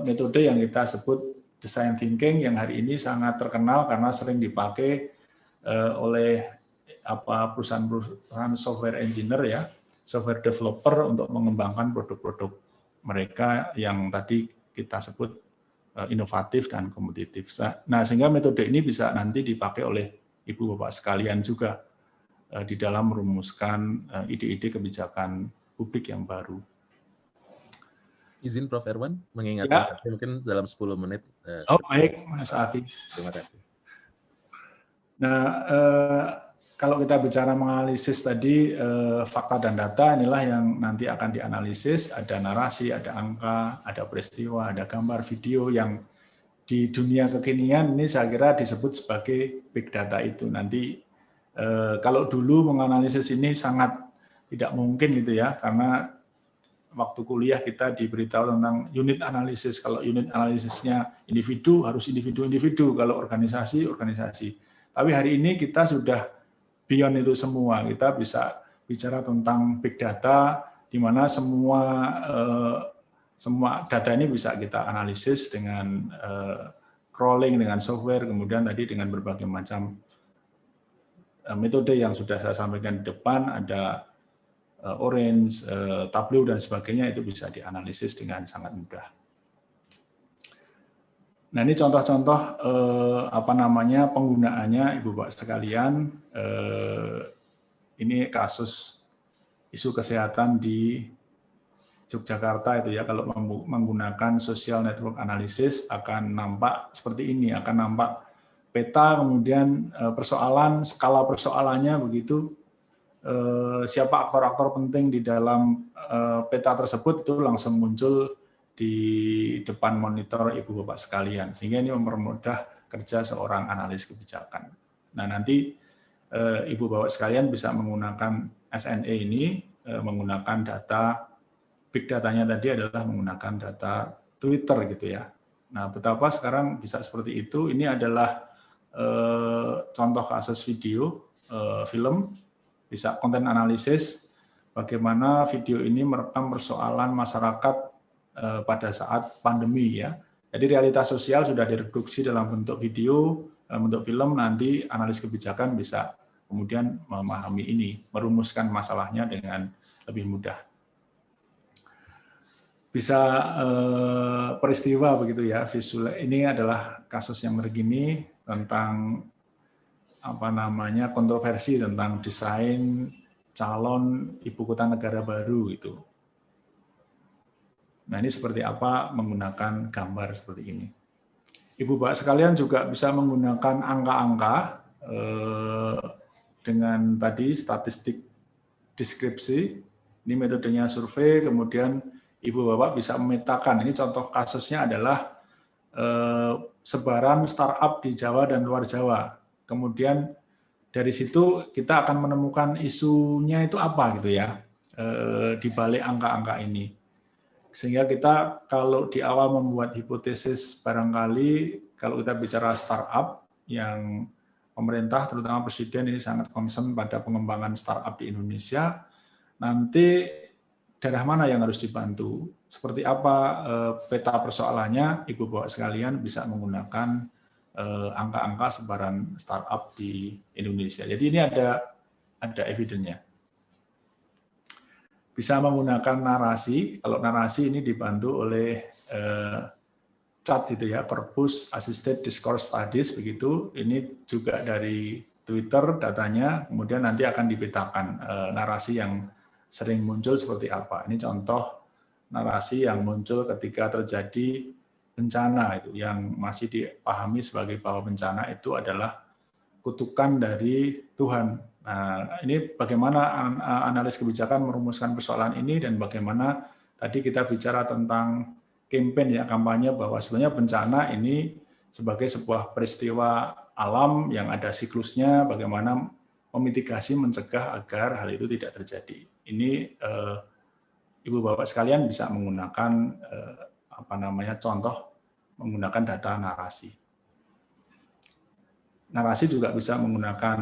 metode yang kita sebut design thinking yang hari ini sangat terkenal karena sering dipakai oleh perusahaan software engineer ya, software developer untuk mengembangkan produk-produk mereka yang tadi kita sebut inovatif dan kompetitif. Nah, sehingga metode ini bisa nanti dipakai oleh Ibu Bapak sekalian juga di dalam merumuskan ide-ide kebijakan publik yang baru. Izin Prof. Erwan mengingatkan Ya. mungkin dalam 10 menit. Oh baik, Mas Afi. Terima kasih. Nah, kalau kita bicara menganalisis tadi fakta dan data, inilah yang nanti akan dianalisis. Ada narasi, ada angka, ada peristiwa, ada gambar, video yang di dunia kekinian ini saya kira disebut sebagai big data itu. Nanti kalau dulu menganalisis ini sangat tidak mungkin gitu ya, karena waktu kuliah kita diberitahu tentang unit analisis. Kalau unit analisisnya individu, harus individu-individu. Kalau organisasi, organisasi. Tapi hari ini kita sudah beyond itu semua. Kita bisa bicara tentang big data, di mana semua data ini bisa kita analisis dengan crawling, dengan software, kemudian tadi dengan berbagai macam metode yang sudah saya sampaikan di depan, ada Orange, Tableau dan sebagainya, itu bisa dianalisis dengan sangat mudah. Nah, ini contoh-contoh penggunaannya Ibu Bapak sekalian. Ini kasus isu kesehatan di Yogyakarta itu ya, kalau menggunakan social network analysis akan nampak seperti ini, akan nampak peta, kemudian persoalan, skala persoalannya begitu, siapa aktor-aktor penting di dalam peta tersebut itu langsung muncul di depan monitor Ibu Bapak sekalian, sehingga ini mempermudah kerja seorang analis kebijakan. Nah, nanti Ibu Bapak sekalian bisa menggunakan SNE ini, menggunakan data, big datanya tadi adalah menggunakan data Twitter gitu ya. Nah, betapa sekarang bisa seperti itu. Ini adalah contoh kasus video, film, bisa konten analisis, bagaimana video ini merekam persoalan masyarakat pada saat pandemi ya. Jadi realitas sosial sudah direduksi dalam bentuk video, dalam bentuk film, nanti analis kebijakan bisa kemudian memahami ini, merumuskan masalahnya dengan lebih mudah. Bisa peristiwa begitu ya, visual. Ini adalah kasus yang begini tentang kontroversi tentang desain calon ibu kota negara baru itu. Nah, ini seperti apa menggunakan gambar seperti ini. Ibu Bapak sekalian juga bisa menggunakan angka-angka dengan tadi statistik deskripsi. Ini metodenya survei, kemudian Ibu Bapak bisa memetakan. Ini contoh kasusnya adalah sebaran startup di Jawa dan luar Jawa. Kemudian dari situ kita akan menemukan isunya itu apa gitu ya, di balik angka-angka ini. Sehingga kita kalau di awal membuat hipotesis, barangkali kalau kita bicara startup yang pemerintah terutama presiden ini sangat concern pada pengembangan startup di Indonesia, nanti daerah mana yang harus dibantu, seperti apa peta persoalannya, Ibu Bapak sekalian bisa menggunakan angka-angka sebaran startup di Indonesia. Jadi ini ada evidence-nya. Bisa menggunakan narasi. Kalau narasi ini dibantu oleh CAT itu ya, Corpus Assisted Discourse Studies begitu. Ini juga dari Twitter datanya. Kemudian nanti akan dipetakan narasi yang sering muncul seperti apa. Ini contoh narasi yang muncul ketika terjadi bencana itu, yang masih dipahami sebagai bahwa bencana itu adalah kutukan dari Tuhan. Nah, ini bagaimana analis kebijakan merumuskan persoalan ini, dan bagaimana tadi kita bicara tentang campaign ya, kampanye, bahwa sebenarnya bencana ini sebagai sebuah peristiwa alam yang ada siklusnya, bagaimana memitigasi, mencegah agar hal itu tidak terjadi. Ini Ibu Bapak sekalian bisa menggunakan contoh menggunakan data narasi. narasi juga bisa menggunakan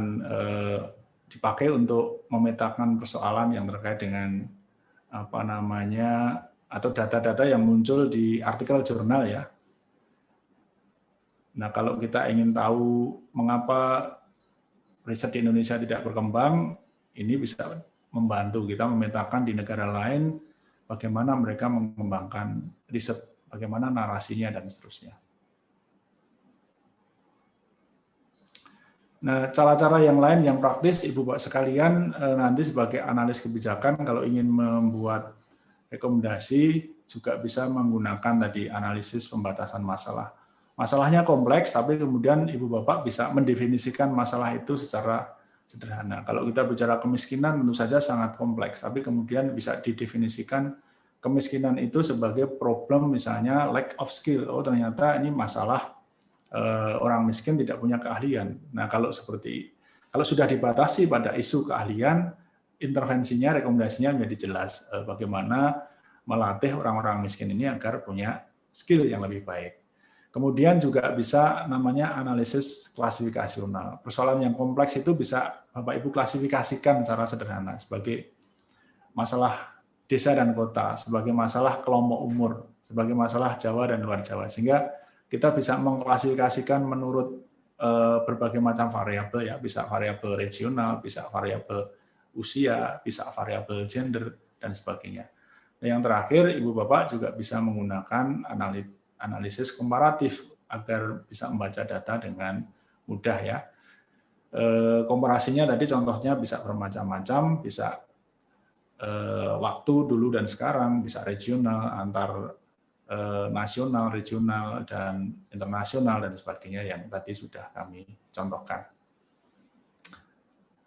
dipakai untuk memetakan persoalan yang terkait dengan apa namanya atau data-data yang muncul di artikel jurnal ya. Nah, kalau kita ingin tahu mengapa riset di Indonesia tidak berkembang, ini bisa membantu kita memetakan di negara lain bagaimana mereka mengembangkan riset, bagaimana narasinya dan seterusnya. Nah, cara-cara yang lain yang praktis, Ibu Bapak sekalian, nanti sebagai analis kebijakan, kalau ingin membuat rekomendasi, juga bisa menggunakan tadi analisis pembatasan masalah. Masalahnya kompleks, tapi kemudian Ibu Bapak bisa mendefinisikan masalah itu secara sederhana. Kalau kita bicara kemiskinan, tentu saja sangat kompleks, tapi kemudian bisa didefinisikan kemiskinan itu sebagai problem, misalnya lack of skill. Oh, ternyata ini masalah orang miskin tidak punya keahlian. Nah, kalau sudah dibatasi pada isu keahlian, intervensinya, rekomendasinya menjadi jelas bagaimana melatih orang-orang miskin ini agar punya skill yang lebih baik. Kemudian juga bisa namanya analisis klasifikasional. Persoalan yang kompleks itu bisa Bapak Ibu klasifikasikan secara sederhana sebagai masalah desa dan kota, sebagai masalah kelompok umur, sebagai masalah Jawa dan luar Jawa, sehingga kita bisa mengklasifikasikan menurut berbagai macam variabel ya, bisa variabel regional, bisa variabel usia, bisa variabel gender dan sebagainya. Dan yang terakhir, Ibu Bapak juga bisa menggunakan analisis komparatif agar bisa membaca data dengan mudah ya. Komparasinya tadi contohnya bisa bermacam-macam, bisa waktu dulu dan sekarang, bisa regional, antar nasional, regional, dan internasional, dan sebagainya yang tadi sudah kami contohkan.